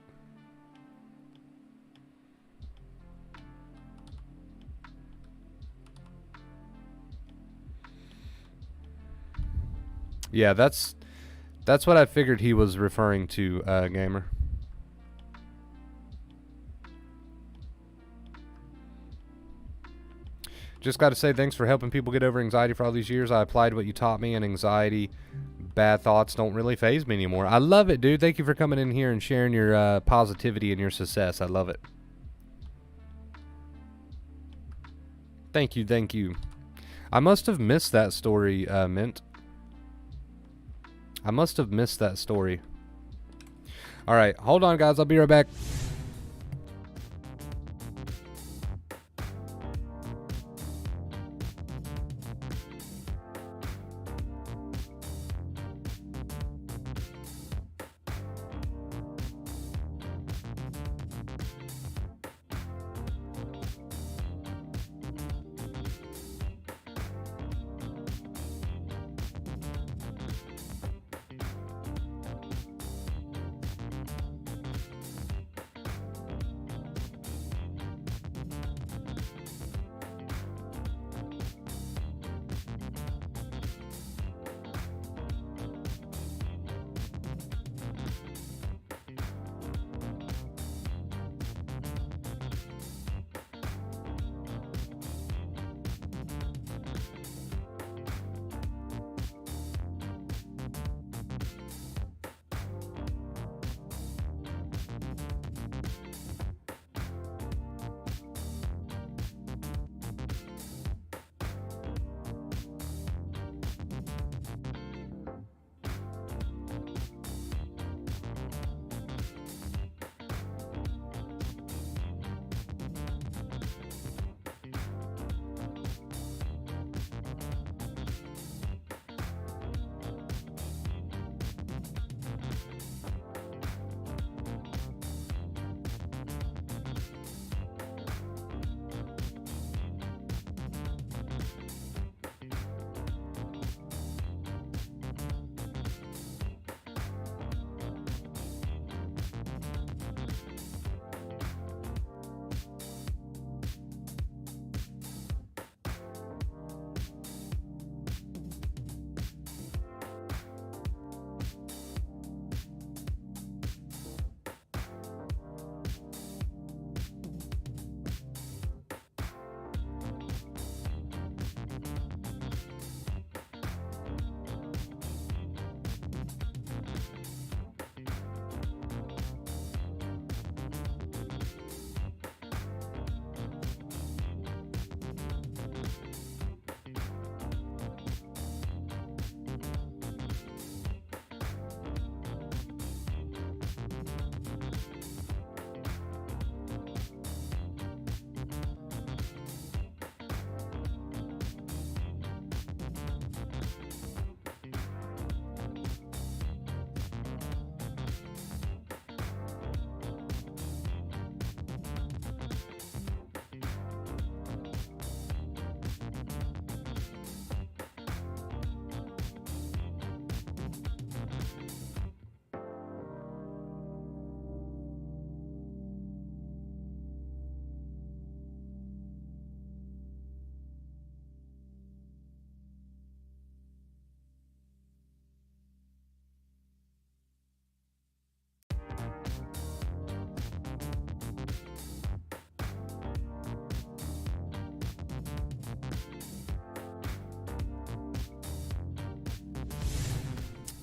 Yeah, that's what I figured he was referring to, Gamer. Just got to say thanks for helping people get over anxiety for all these years. I applied what you taught me, and anxiety, bad thoughts don't really faze me anymore. I love it, dude. Thank you for coming in here and sharing your positivity and your success. I love it. Thank you, thank you. I must have missed that story, Mint. I must have missed that story. All right, hold on, guys. I'll be right back.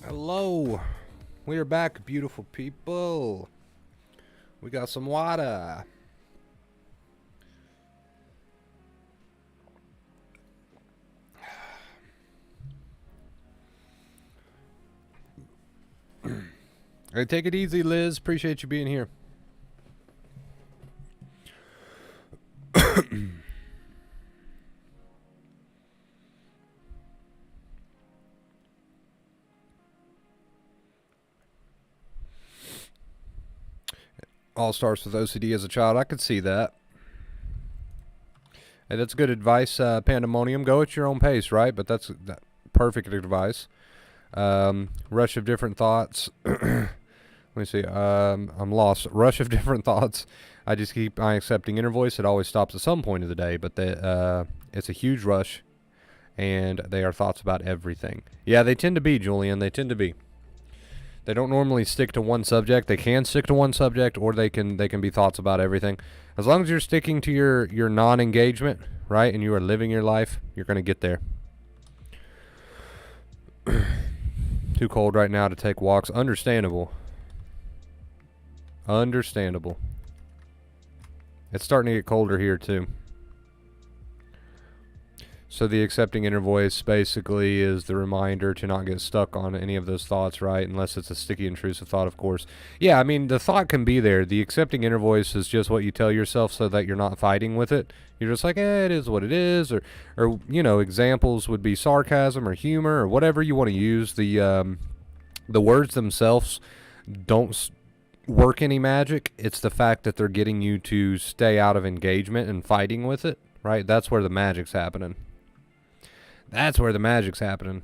Hello. We are back, beautiful people. We got some water. Hey, take it easy, Liz. Appreciate you being here. All starts with OCD as a child. I could see that. Hey, that's good advice, Pandemonium. Go at your own pace, right? But that's perfect advice. Rush of different thoughts. Let me see. I'm lost. Rush of different thoughts. I just keep on accepting inner voice. It always stops at some point of the day, but it's a huge rush, and they are thoughts about everything. Yeah, they tend to be, Julian. They tend to be. They don't normally stick to one subject. They can stick to one subject, or they can be thoughts about everything. As long as you're sticking to your non-engagement, right, and you are living your life, you're going to get there. Too cold right now to take walks. Understandable. Understandable. It's starting to get colder here too. So the accepting inner voice basically is the reminder to not get stuck on any of those thoughts, right? Unless it's a sticky, intrusive thought, of course. Yeah, I mean, the thought can be there. The accepting inner voice is just what you tell yourself so that you're not fighting with it. You're just like, it is what it is. Or you know, examples would be sarcasm or humor or whatever you want to use. The words themselves don't work any magic. It's the fact that they're getting you to stay out of engagement and fighting with it, right? That's where the magic's happening. That's where the magic's happening.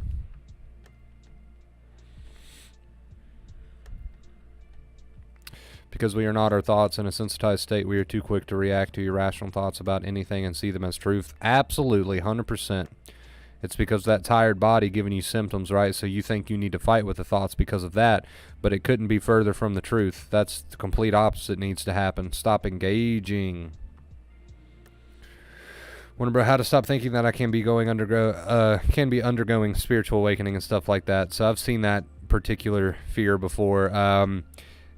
Because we are not our thoughts. In a sensitized state, we are too quick to react to irrational thoughts about anything and see them as truth. Absolutely, 100%. It's because that tired body giving you symptoms, right? So you think you need to fight with the thoughts because of that, but it couldn't be further from the truth. That's the complete opposite needs to happen. Stop engaging. Wonder about how to stop thinking that I can be undergoing spiritual awakening and stuff like that. So I've seen that particular fear before. And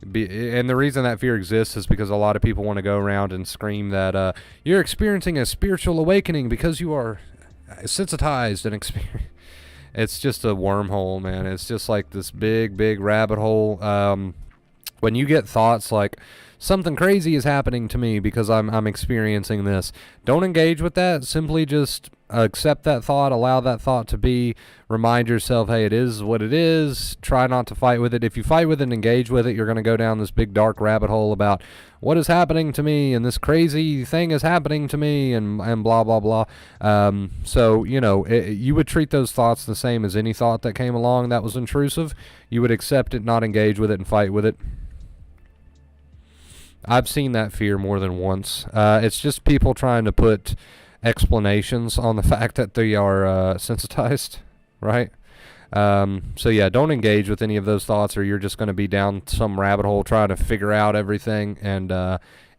the reason that fear exists is because a lot of people want to go around and scream that you're experiencing a spiritual awakening because you are sensitized and experience. It's just a wormhole, man. It's just like this big rabbit hole. When you get thoughts like something crazy is happening to me because I'm experiencing this, don't engage with that. Simply just accept that thought, allow that thought to be, remind yourself, hey, it is what it is. Try not to fight with it. If you fight with it and engage with it, you're going to go down this big dark rabbit hole about what is happening to me and this crazy thing is happening to me and blah blah blah. So you know, you would treat those thoughts the same as any thought that came along that was intrusive. You would accept it, not engage with it, and fight with it. I've seen that fear more than once. It's just people trying to put explanations on the fact that they are sensitized, right? So yeah, don't engage with any of those thoughts, or you're just going to be down some rabbit hole trying to figure out everything. And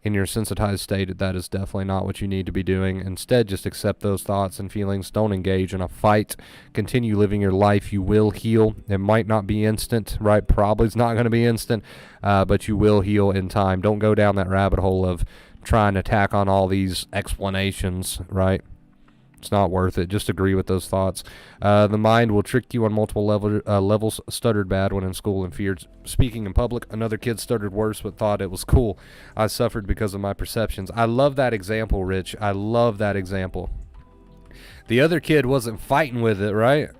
in your sensitized state, that is definitely not what you need to be doing. Instead, just accept those thoughts and feelings. Don't engage in a fight. Continue living your life. You will heal. It might not be instant, right? Probably it's not going to be instant, but you will heal in time. Don't go down that rabbit hole of trying to tack on all these explanations, right? It's not worth it. Just agree with those thoughts. The mind will trick you on multiple levels. Stuttered bad when in school and feared speaking in public. Another kid stuttered worse but thought it was cool. I suffered because of my perceptions. I love that example, Rich. I love that example. The other kid wasn't fighting with it, right?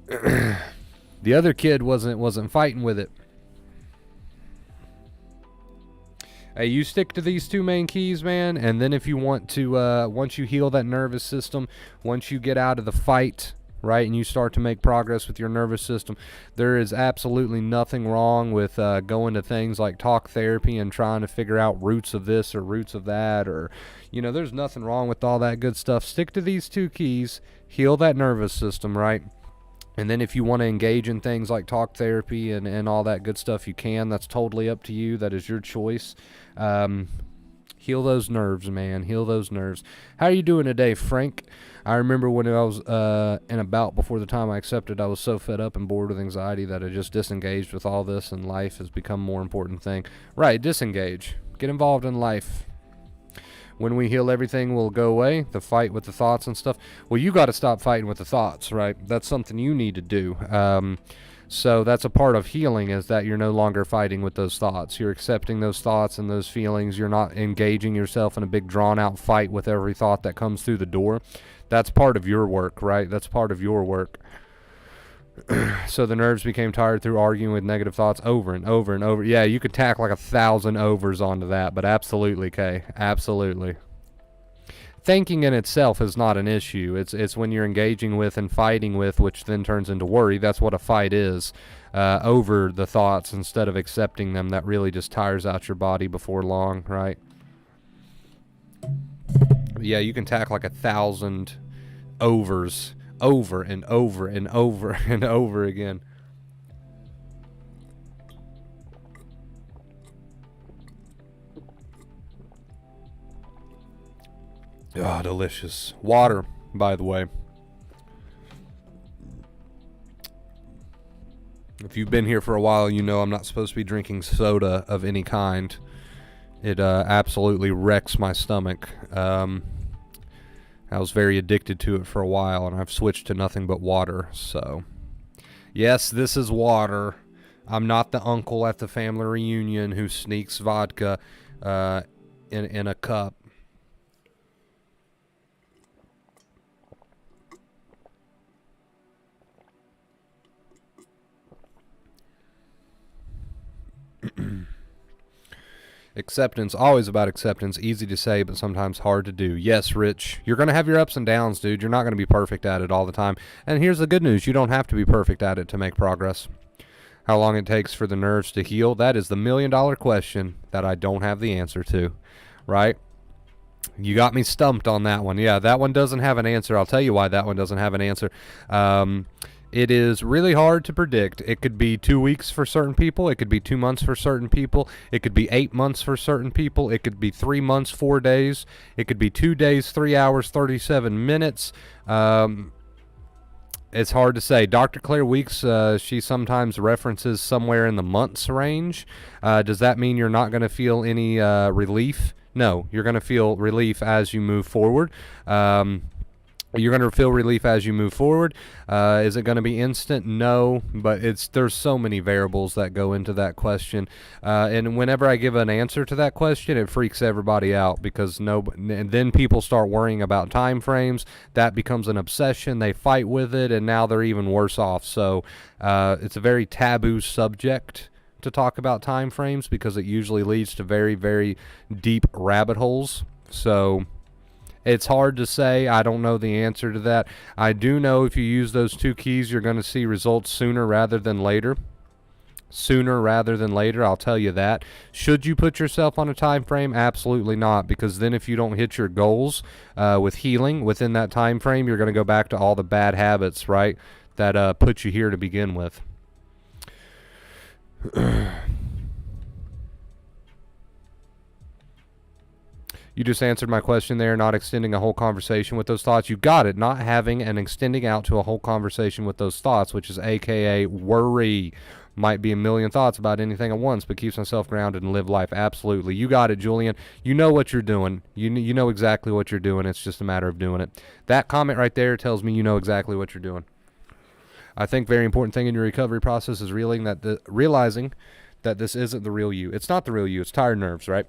The other kid wasn't fighting with it. Hey, you stick to these two main keys, man, and then if you want to, once you heal that nervous system, once you get out of the fight, right, and you start to make progress with your nervous system, there is absolutely nothing wrong with going to things like talk therapy and trying to figure out roots of this or roots of that, or, you know, there's nothing wrong with all that good stuff. Stick to these two keys, heal that nervous system, right? And then if you want to engage in things like talk therapy and all that good stuff, you can. That's totally up to you. That is your choice. Heal those nerves, man. Heal those nerves. How are you doing today, Frank? I remember when I was in a bout before the time I accepted, I was so fed up and bored with anxiety that I just disengaged with all this, and life has become a more important thing. Right, disengage. Get involved in life. When we heal, everything will go away. The fight with the thoughts and stuff. Well, you got to stop fighting with the thoughts, right? That's something you need to do. So that's a part of healing, is that you're no longer fighting with those thoughts. You're accepting those thoughts and those feelings. You're not engaging yourself in a big drawn-out fight with every thought that comes through the door. That's part of your work, right? That's part of your work. So the nerves became tired through arguing with negative thoughts over and over and over. Yeah, you could tack like 1,000 overs onto that, but absolutely, Kay. Absolutely. Thinking in itself is not an issue. It's when you're engaging with and fighting with, which then turns into worry. That's what a fight is, over the thoughts instead of accepting them. That really just tires out your body before long, right? Yeah, you can tack like 1,000 overs over and over and over and over again. Oh, delicious. Water, by the way. If you've been here for a while, you know I'm not supposed to be drinking soda of any kind. It absolutely wrecks my stomach. I was very addicted to it for a while, and I've switched to nothing but water. So, yes, this is water. I'm not the uncle at the family reunion who sneaks vodka in a cup. Acceptance, always about acceptance. Easy to say, but sometimes hard to do. Yes, Rich, you're going to have your ups and downs, dude. You're not going to be perfect at it all the time. And here's the good news. You don't have to be perfect at it to make progress. How long it takes for the nerves to heal, that is the $1,000,000 question that I don't have the answer to, right? You got me stumped on that one. Yeah, that one doesn't have an answer. I'll tell you why that one doesn't have an answer. It is really hard to predict. It could be 2 weeks for certain people. It could be 2 months for certain people. It could be 8 months for certain people. It could be 3 months, 4 days. It could be 2 days, 3 hours, 37 minutes. It's hard to say. Dr. Claire Weeks, she sometimes references somewhere in the months range. Does that mean you're not going to feel any relief? No, you're going to feel relief as you move forward. You're going to feel relief as you move forward. Is it going to be instant? No, but there's so many variables that go into that question. And whenever I give an answer to that question, it freaks everybody out because and then people start worrying about time frames. That becomes an obsession. They fight with it, and now they're even worse off. So it's a very taboo subject to talk about time frames because it usually leads to very, very deep rabbit holes. So it's hard to say. I don't know the answer to that. I do know if you use those 2 keys, you're going to see results sooner rather than later. Sooner rather than later, I'll tell you that. Should you put yourself on a time frame? Absolutely not, because then if you don't hit your goals with healing within that time frame, you're going to go back to all the bad habits, right, that put you here to begin with. You just answered my question there, not extending a whole conversation with those thoughts. You got it. Not having and extending out to a whole conversation with those thoughts, which is AKA worry. Might be a million thoughts about anything at once, but keeps myself grounded and live life. Absolutely. You got it, Julian. You know what you're doing. You know exactly what you're doing. It's just a matter of doing it. That comment right there tells me you know exactly what you're doing. I think very important thing in your recovery process is realizing that this isn't the real you. It's not the real you. It's tired nerves, right?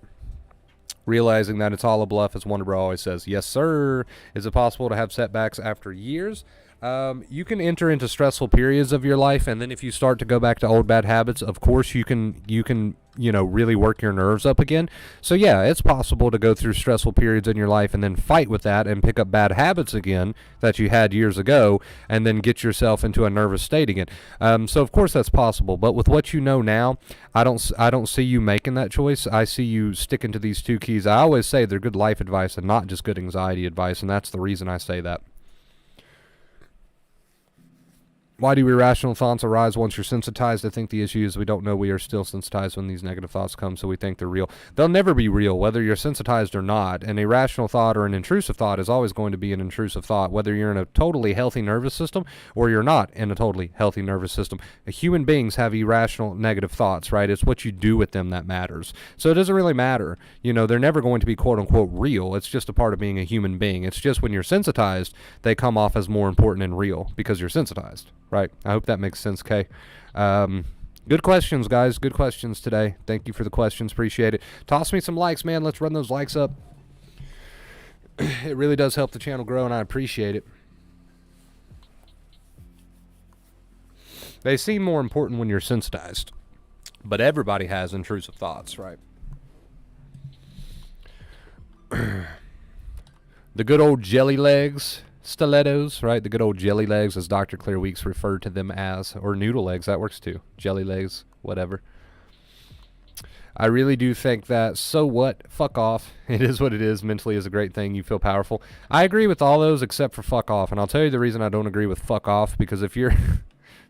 Realizing that it's all a bluff, as Wonderbro always says. Yes, sir. Is it possible to have setbacks after years? You can enter into stressful periods of your life, and then if you start to go back to old bad habits, of course you can really work your nerves up again. So yeah, it's possible to go through stressful periods in your life and then fight with that and pick up bad habits again that you had years ago, and then get yourself into a nervous state again. So of course that's possible, but with what you know now, I don't see you making that choice. I see you sticking to these 2 keys. I always say they're good life advice and not just good anxiety advice, and that's the reason I say that. Why do irrational thoughts arise once you're sensitized? I think the issue is we don't know we are still sensitized when these negative thoughts come, so we think they're real. They'll never be real, whether you're sensitized or not. An irrational thought or an intrusive thought is always going to be an intrusive thought, whether you're in a totally healthy nervous system or you're not in a totally healthy nervous system. Human beings have irrational negative thoughts, right? It's what you do with them that matters. So it doesn't really matter. They're never going to be quote-unquote real. It's just a part of being a human being. It's just when you're sensitized, they come off as more important and real because you're sensitized. Right. I hope that makes sense, Kay. Good questions, guys. Good questions today. Thank you for the questions. Appreciate it. Toss me some likes, man. Let's run those likes up. It really does help the channel grow, and I appreciate it. They seem more important when you're sensitized. But everybody has intrusive thoughts, right? The good old jelly legs. Stilettos, right? The good old jelly legs, as Dr. Claire Weeks referred to them as, or noodle legs, that works too. Jelly legs, whatever. I really do think that, so what? Fuck off. It is what it is. Mentally is a great thing. You feel powerful. I agree with all those except for fuck off. And I'll tell you the reason I don't agree with fuck off, because if you're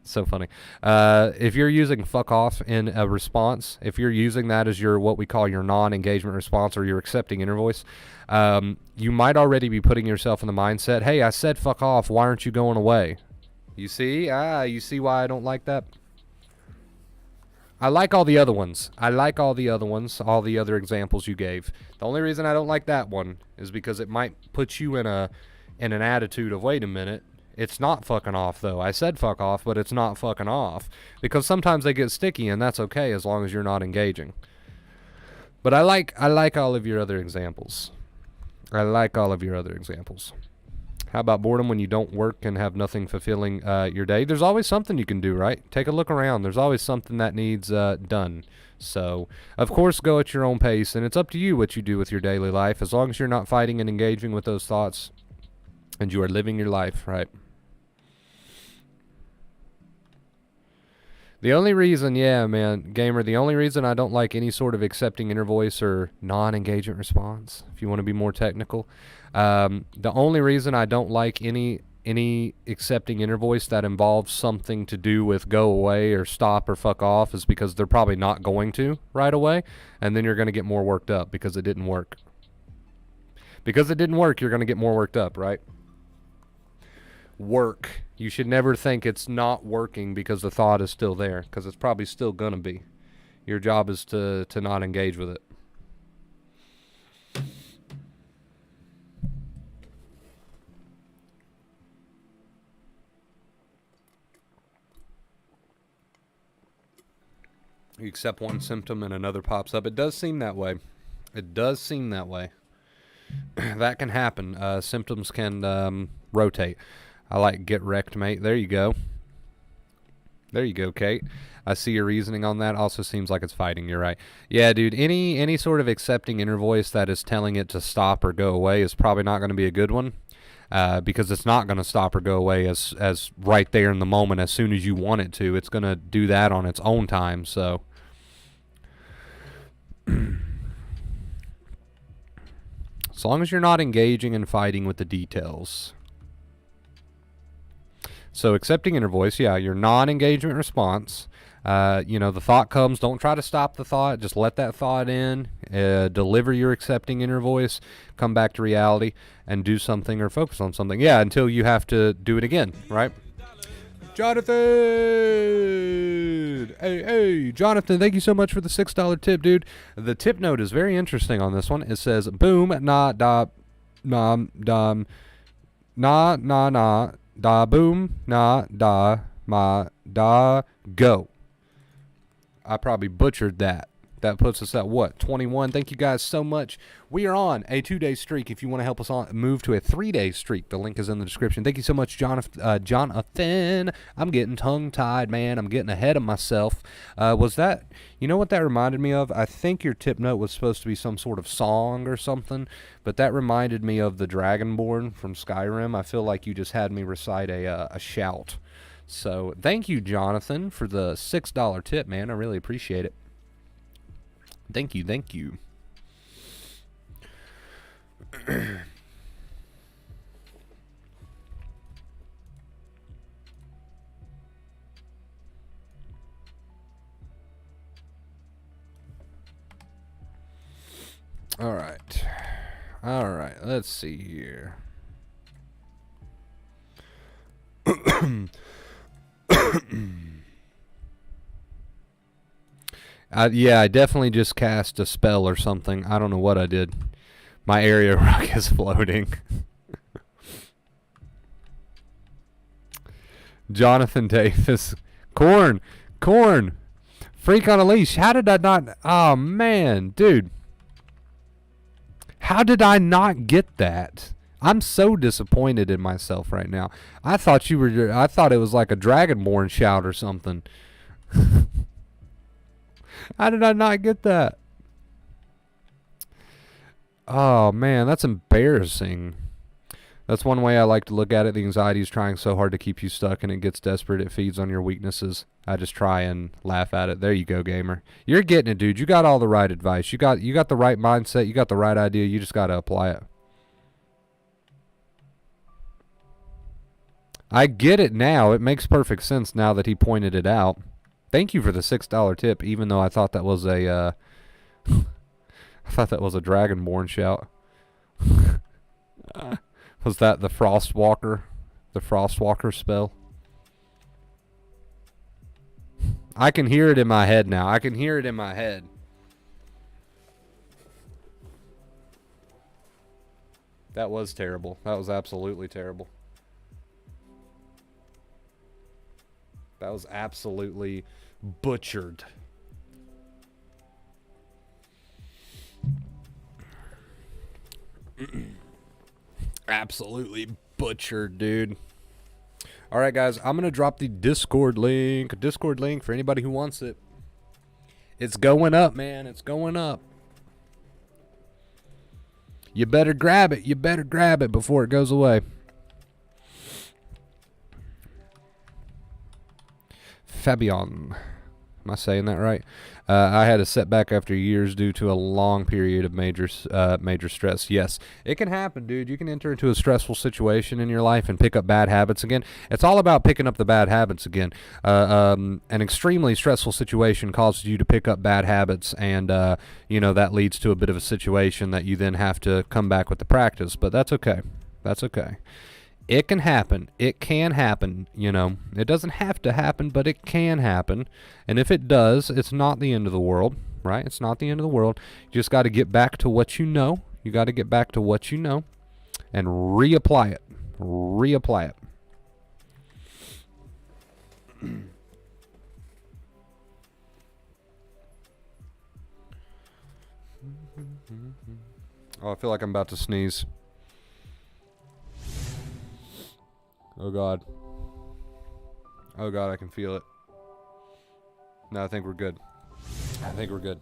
So funny. If you're using fuck off in a response, if you're using that as your what we call your non-engagement response or your accepting inner voice, you might already be putting yourself in the mindset, hey, I said fuck off, why aren't you going away? You see? You see why I don't like that? I like all the other ones. All the other examples you gave. The only reason I don't like that one is because it might put you in an attitude of, wait a minute, it's not fucking off though. I said fuck off, but it's not fucking off. Because sometimes they get sticky and that's okay as long as you're not engaging. But I like all of your other examples. How about boredom when you don't work and have nothing fulfilling your day? There's always something you can do, right? Take a look around. There's always something that needs done. So, of course, go at your own pace, and it's up to you what you do with your daily life, as long as you're not fighting and engaging with those thoughts, and you are living your life, right? The only reason, yeah, man, gamer, the only reason I don't like any sort of accepting inner voice or non-engagement response, if you want to be more technical, the only reason I don't like any accepting inner voice that involves something to do with go away or stop or fuck off is because they're probably not going to right away, and then you're going to get more worked up because it didn't work. Because it didn't work, you're going to get more worked up, right? Work. You should never think it's not working because the thought is still there, because it's probably still going to be. Your job is to not engage with it. You accept one symptom and another pops up. It does seem that way. That can happen. Symptoms can rotate. I like get wrecked, mate. There you go, Kate. I see your reasoning on that. Also seems like it's fighting. You're right. Yeah, dude. Any sort of accepting inner voice that is telling it to stop or go away is probably not going to be a good one, because it's not going to stop or go away as right there in the moment as soon as you want it to. It's going to do that on its own time. So. As long as you're not engaging and fighting with the details. So accepting inner voice, yeah, your non-engagement response. The thought comes, don't try to stop the thought. Just let that thought in. Deliver your accepting inner voice. Come back to reality and do something or focus on something. Yeah, until you have to do it again, right? Jonathan! Hey, Jonathan, thank you so much for the $6 tip, dude. The tip note is very interesting on this one. It says, boom, nah, da, nom, dum, nah, nah, nah, da, boom, nah, da, ma, da, go. I probably butchered that. That puts us at what? 21. Thank you guys so much. We are on a 2-day streak. If you want to help us move to a 3-day streak, the link is in the description. Thank you so much, Jonathan. I'm getting tongue-tied, man. I'm getting ahead of myself. Was that, you know what that reminded me of? I think your tip note was supposed to be some sort of song or something, but that reminded me of the Dragonborn from Skyrim. I feel like you just had me recite a shout. So thank you, Jonathan, for the $6 tip, man. I really appreciate it. Thank you. All right. Let's see here. I definitely just cast a spell or something. I don't know what I did. My area rock is floating. Jonathan Davis. Corn. Freak on a leash. How did I not... Oh, man. Dude. How did I not get that? I'm so disappointed in myself right now. I thought it was like a Dragonborn shout or something. How did I not get that? Oh, man, that's embarrassing. That's one way I like to look at it. The anxiety is trying so hard to keep you stuck, and it gets desperate. It feeds on your weaknesses. I just try and laugh at it. There you go, gamer. You're getting it, dude. You got all the right advice. You got the right mindset. You got the right idea. You just got to apply it. I get it now. It makes perfect sense now that he pointed it out. Thank you for the $6 tip, even though I thought that was a I thought that was a Dragonborn shout. Was that the Frostwalker? The Frostwalker spell? I can hear it in my head now. I can hear it in my head. That was terrible. That was absolutely terrible. That was absolutely butchered. Absolutely butchered, dude. All right, guys, I'm going to drop the Discord link. Discord link for anybody who wants it. It's going up, man. It's going up. You better grab it. You better grab it before it goes away. Fabian. Am I saying that right? I had a setback after years due to a long period of major stress. Yes, it can happen, dude. You can enter into a stressful situation in your life and pick up bad habits again. It's all about picking up the bad habits again. An extremely stressful situation causes you to pick up bad habits, and that leads to a bit of a situation that you then have to come back with the practice. But that's okay. That's okay. It can happen. It can happen, It doesn't have to happen, but it can happen. And if it does, it's not the end of the world, right? It's not the end of the world. You just got to get back to what you know. You got to get back to what you know and reapply it. Reapply it. Oh, I feel like I'm about to sneeze. Oh, God. Oh, God, I can feel it. No, I think we're good. I think we're good.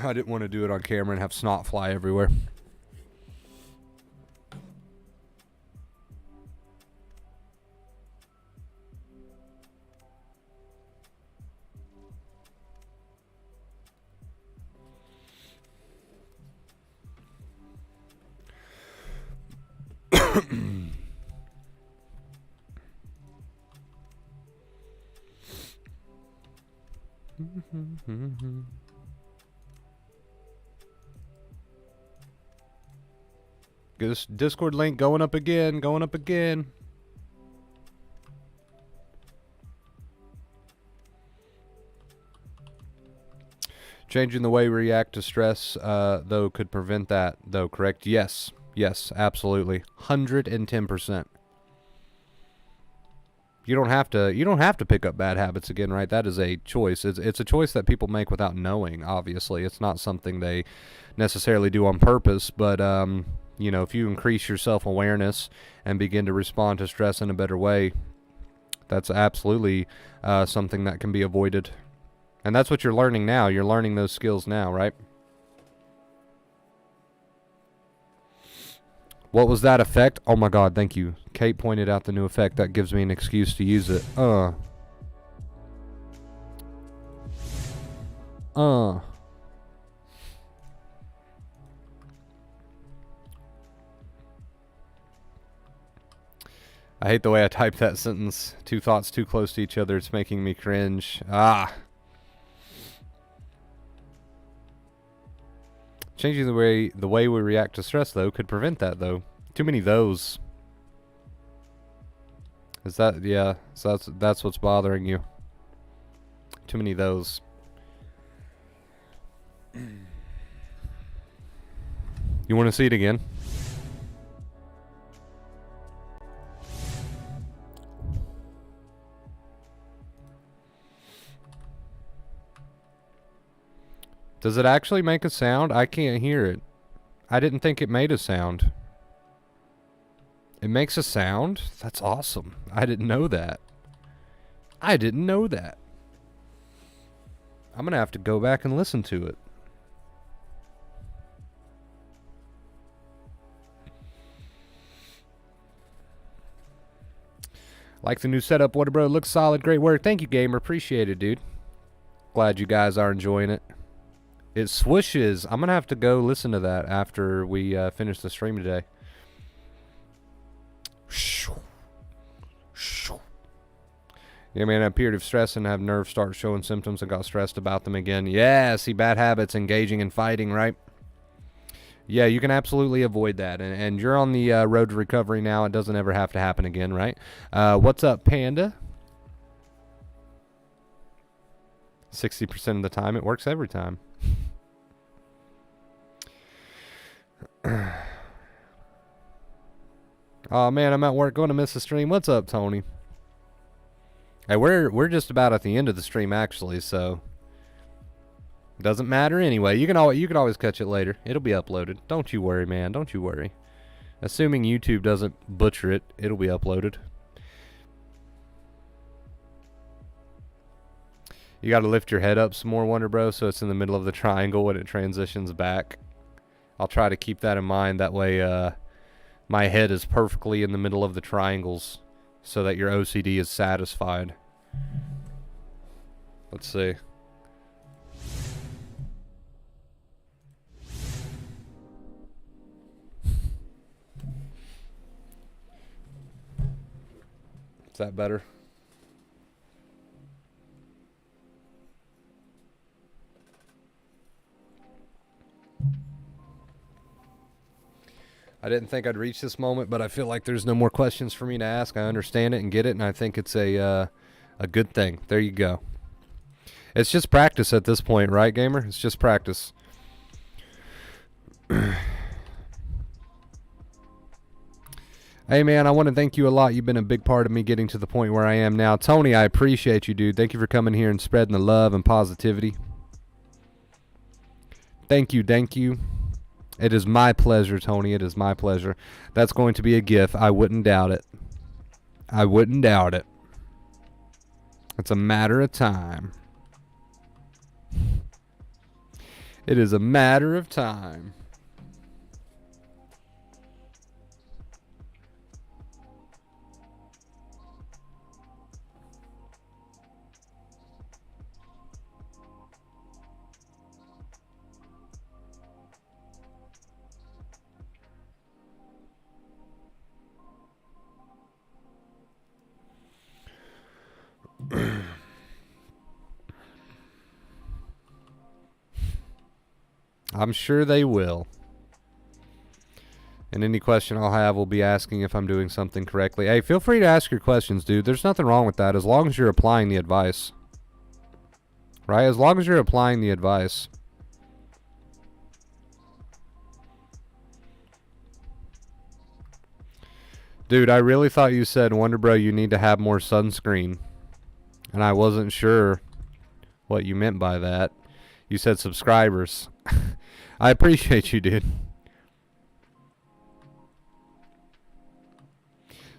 I didn't want to do it on camera and have snot fly everywhere. This Discord link going up again, going up again. Changing the way we react to stress, though, could prevent that, though, correct? Yes. Yes, absolutely. 110%. You don't have to pick up bad habits again, right? That is a choice. It's a choice that people make without knowing, obviously. It's not something they necessarily do on purpose, but if you increase your self-awareness and begin to respond to stress in a better way, that's absolutely something that can be avoided. And that's what you're learning now. You're learning those skills now, right? What was that effect? Oh my God, thank you. Kate pointed out the new effect. That gives me an excuse to use it. I hate the way I typed that sentence. Two thoughts too close to each other. It's making me cringe. Changing the way we react to stress, though, could prevent that, though. Too many those. Is that, yeah, so that's what's bothering you. Too many those. You want to see it again? Does it actually make a sound? I can't hear it. I didn't think it made a sound. It makes a sound? That's awesome. I didn't know that. I didn't know that. I'm going to have to go back and listen to it. Like the new setup, what bro, looks solid, great work. Thank you, gamer, appreciate it, dude. Glad you guys are enjoying it. It swooshes. I'm going to have to go listen to that after we finish the stream today. Yeah, man, a period of stress and have nerves start showing symptoms and got stressed about them again. Yeah, see, bad habits, engaging in fighting, right? Yeah, you can absolutely avoid that. And you're on the road to recovery now. It doesn't ever have to happen again, right? What's up, Panda? 60% of the time, it works every time. Oh, man, I'm at work going to miss the stream. What's up, Tony? Hey, we're just about at the end of the stream, actually, so doesn't matter anyway. You can always catch it later. It'll be uploaded. Don't you worry, man. Don't you worry. Assuming YouTube doesn't butcher it, it'll be uploaded. You got to lift your head up some more, Wonder Bro, so it's in the middle of the triangle when it transitions back. I'll try to keep that in mind. That way, my head is perfectly in the middle of the triangles so that your OCD is satisfied. Let's see. Is that better? I didn't think I'd reach this moment, but I feel like there's no more questions for me to ask. I understand it and get it, and I think it's a good thing. There you go. It's just practice at this point, right, gamer? It's just practice. Hey, man, I want to thank you a lot. You've been a big part of me getting to the point where I am now. Tony, I appreciate you, dude. Thank you for coming here and spreading the love and positivity. Thank you, thank you. It is my pleasure, Tony. It is my pleasure. That's going to be a gift. I wouldn't doubt it. I wouldn't doubt it. It's a matter of time. It is a matter of time. I'm sure they will. And any question I'll have will be asking if I'm doing something correctly. Hey, feel free to ask your questions, dude. There's nothing wrong with that as long as you're applying the advice. Right? As long as you're applying the advice. Dude, I really thought you said, Wonder Bro, you need to have more sunscreen. And I wasn't sure what you meant by that. You said subscribers. I appreciate you, dude.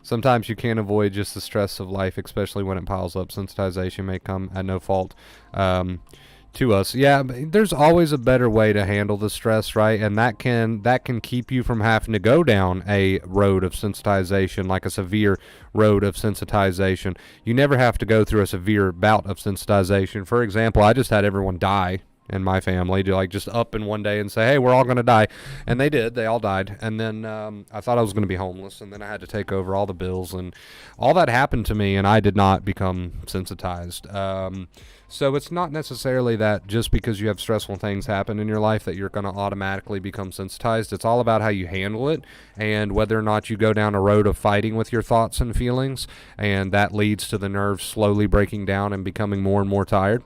Sometimes you can't avoid just the stress of life, especially when it piles up. Sensitization may come at no fault to us. Yeah, but there's always a better way to handle the stress, right? And that can keep you from having to go down a road of sensitization, like a severe road of sensitization. You never have to go through a severe bout of sensitization. For example, I just had everyone die in my family to like just up in one day and say, hey, we're all going to die. And they did. They all died. And then I thought I was going to be homeless, and then I had to take over all the bills, and all that happened to me, and I did not become sensitized. So it's not necessarily that just because you have stressful things happen in your life that you're going to automatically become sensitized. It's all about how you handle it and whether or not you go down a road of fighting with your thoughts and feelings, and that leads to the nerves slowly breaking down and becoming more and more tired.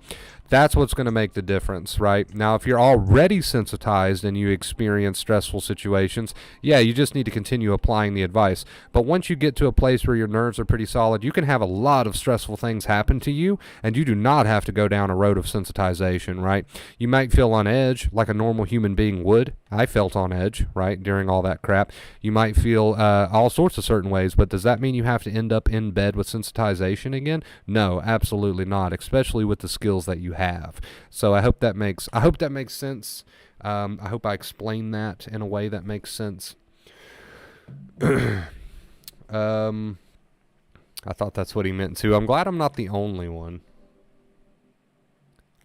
That's what's going to make the difference, right? Now, if you're already sensitized and you experience stressful situations, yeah, you just need to continue applying the advice. But once you get to a place where your nerves are pretty solid, you can have a lot of stressful things happen to you, and you do not have to go down a road of sensitization, right? You might feel on edge like a normal human being would. I felt on edge, right, during all that crap. You might feel all sorts of certain ways, but does that mean you have to end up in bed with sensitization again? No, absolutely not, especially with the skills that you have. So I hope that makes sense. I hope I explain that in a way that makes sense. I thought that's what he meant too. I'm glad I'm not the only one.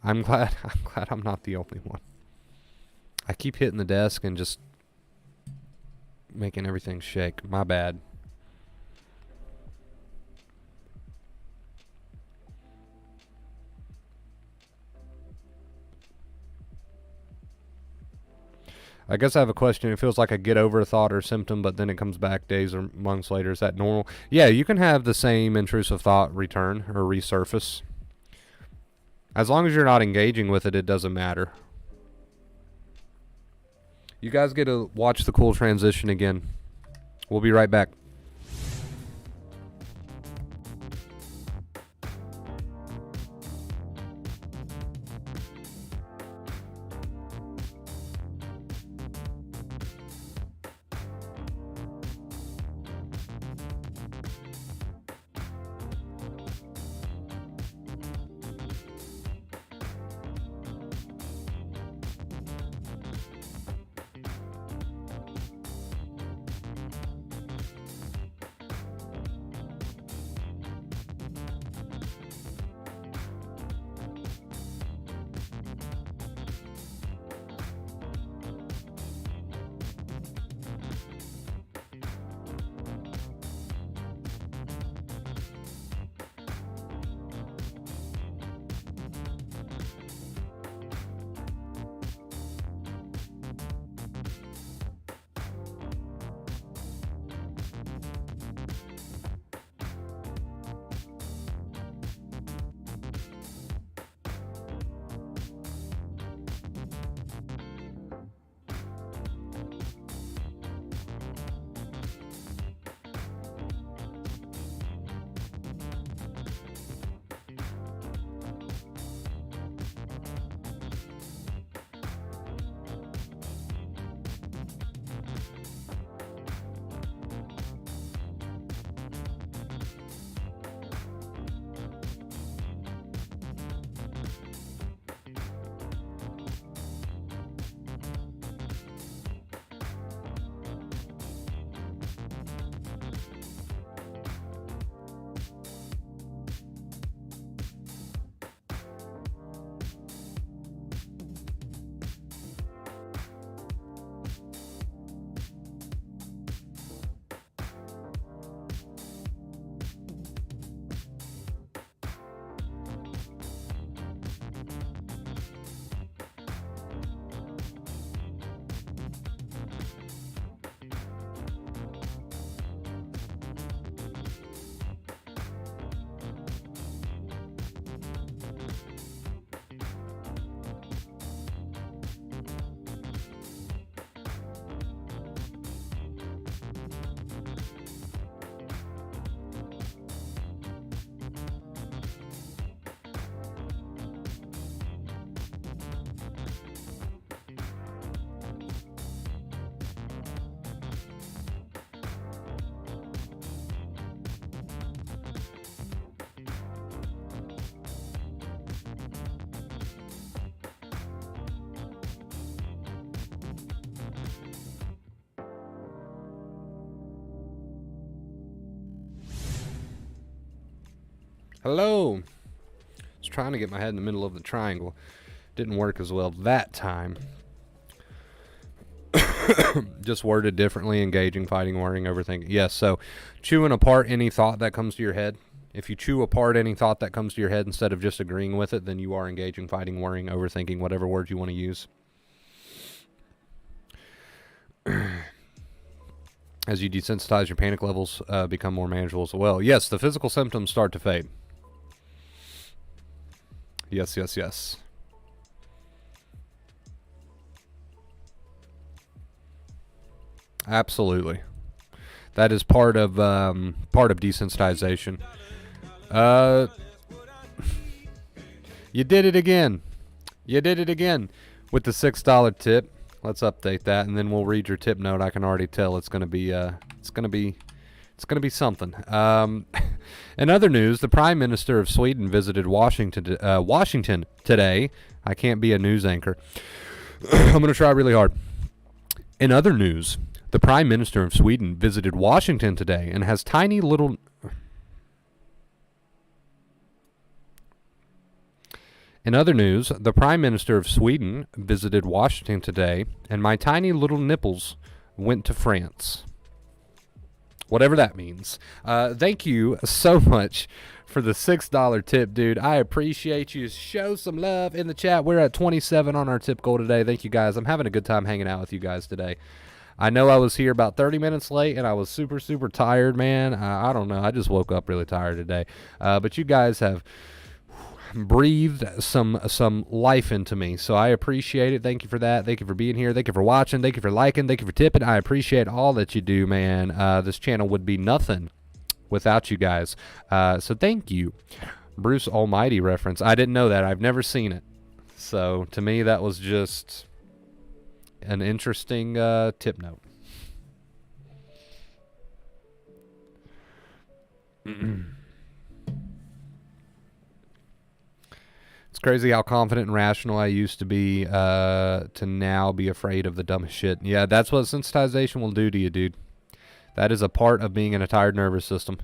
I'm glad I'm not the only one. I keep hitting the desk and just making everything shake. My bad. I guess I have a question. It feels like I get over a thought or symptom, but then it comes back days or months later. Is that normal? Yeah, you can have the same intrusive thought return or resurface. As long as you're not engaging with it, it doesn't matter. You guys get to watch the cool transition again. We'll be right back. Hello. I was trying to get my head in the middle of the triangle. Didn't work as well that time. Just worded differently: engaging, fighting, worrying, overthinking. Yes, so chewing apart any thought that comes to your head. If you chew apart any thought that comes to your head instead of just agreeing with it, then you are engaging, fighting, worrying, overthinking, whatever word you want to use. As you desensitize, your panic levels become more manageable as well. Yes, the physical symptoms start to fade. Yes, yes, yes. Absolutely. That is part of desensitization. You did it again. You did it again with the $6 tip. Let's update that, and then we'll read your tip note. I can already tell it's gonna be something. In other news, the Prime Minister of Sweden visited Washington today. I can't be a news anchor. I'm gonna try really hard. In other news, the Prime Minister of Sweden visited Washington today and has tiny little... In other news, the Prime Minister of Sweden visited Washington today, and my tiny little nipples went to France. whatever that means. Thank you so much for the $6 tip, dude. I appreciate you. Show some love in the chat. We're at 27 on our tip goal today. Thank you, guys. I'm having a good time hanging out with you guys today. I know I was here about 30 minutes late, and I was super, super tired, man. I don't know. I just woke up really tired today. But you guys have breathed some life into me, so I appreciate it. Thank you for that. Thank you for being here. Thank you for watching. Thank you for liking. Thank you for tipping. I appreciate all that you do, man. This channel would be nothing without you guys. So thank you. Bruce Almighty reference. I didn't know that. I've never seen it. So to me, that was just an interesting tip note. It's crazy how confident and rational I used to be to now be afraid of the dumbest shit. Yeah, that's what sensitization will do to you, dude. That is a part of being in a tired nervous system.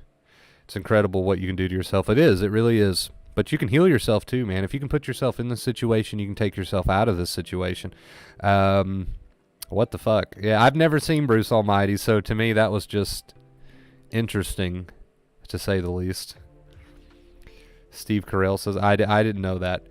It's incredible what you can do to yourself. It is. It really is. But you can heal yourself too, man. If you can put yourself in this situation, you can take yourself out of this situation. What the fuck? Yeah, I've never seen Bruce Almighty, so to me that was just interesting, to say the least. Steve Carell says, I didn't know that.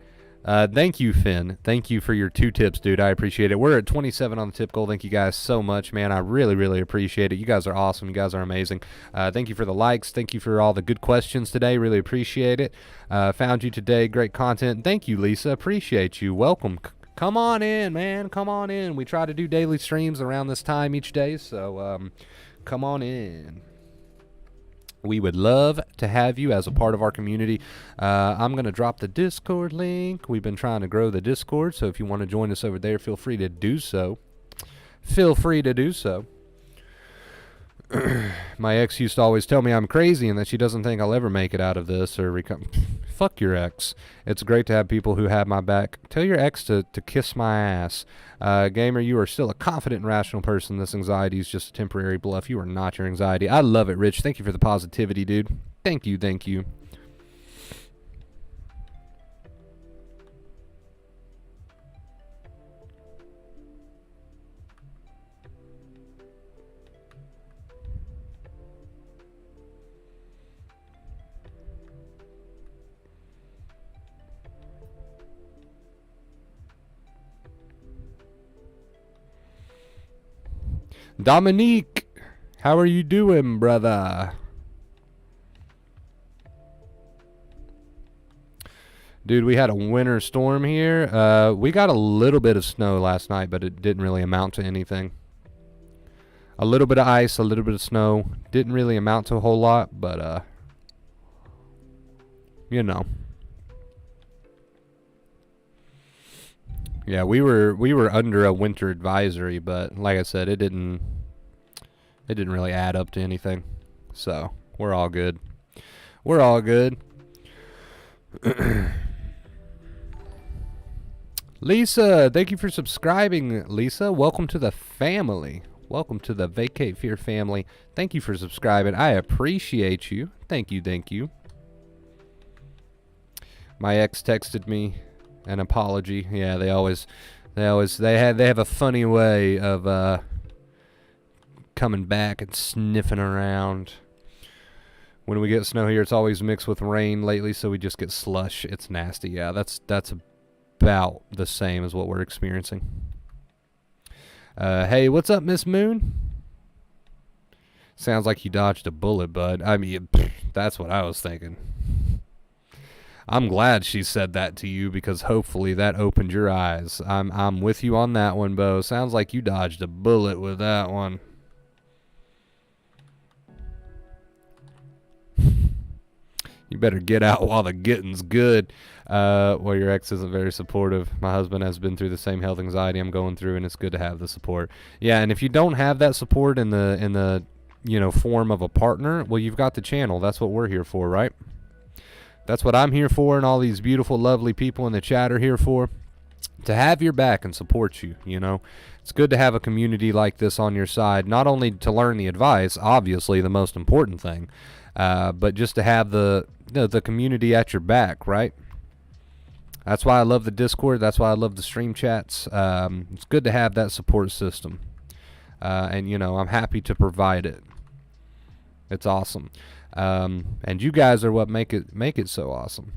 Thank you, Finn. Thank you for your 2 tips, dude. I appreciate it. We're at 27 on the tip goal. Thank you guys so much, man. I really, really appreciate it. You guys are awesome. You guys are amazing. Thank you for the likes. Thank you for all the good questions today. Really appreciate it. Found you today. Great content. Thank you, Lisa. Appreciate you. Welcome. Come on in, man. Come on in. We try to do daily streams around this time each day, so come on in. We would love to have you as a part of our community. I'm going to drop the Discord link. We've been trying to grow the Discord, so if you want to join us over there, feel free to do so. Feel free to do so. My ex used to always tell me I'm crazy and that she doesn't think I'll ever make it out of this or Fuck your ex. It's great to have people who have my back. Tell your ex to kiss my ass. Gamer, you are still a confident and rational person. This anxiety is just a temporary bluff. You are not your anxiety. I love it, Rich. Thank you for the positivity, dude. Thank you, thank you. Dominique, how are you doing, brother? Dude, we had a winter storm here. We got a little bit of snow last night, but it didn't really amount to anything. A little bit of ice, a little bit of snow. Didn't really amount to a whole lot, but, you know. Yeah, we were under a winter advisory, but like I said, it didn't really add up to anything. So, we're all good. We're all good. Lisa, thank you for subscribing, Lisa. Welcome to the family. Welcome to the Vacate Fear family. Thank you for subscribing. I appreciate you. Thank you, thank you. My ex texted me an apology. Yeah, they have a funny way of coming back and sniffing around. When we get snow here, it's always mixed with rain lately, so we just get slush. It's nasty. Yeah, that's about the same as what we're experiencing. Hey, what's up, Miss Moon? Sounds like you dodged a bullet, bud. I mean, that's what I was thinking. I'm glad she said that to you because hopefully that opened your eyes. I'm with you on that one, Bo. Sounds like you dodged a bullet with that one. You better get out while the getting's good. Well, your ex isn't very supportive. My husband has been through the same health anxiety I'm going through, and it's good to have the support. Yeah, and if you don't have that support in the form of a partner, well, you've got the channel. That's what we're here for, right? That's what I'm here for, and all these beautiful, lovely people in the chat are here for. To have your back and support you, you know. It's good to have a community like this on your side, not only to learn the advice, obviously the most important thing, but just to have the community at your back, right? That's why I love the Discord. That's why I love the stream chats. It's good to have that support system. And, I'm happy to provide it. It's awesome. And you guys are what make it so awesome.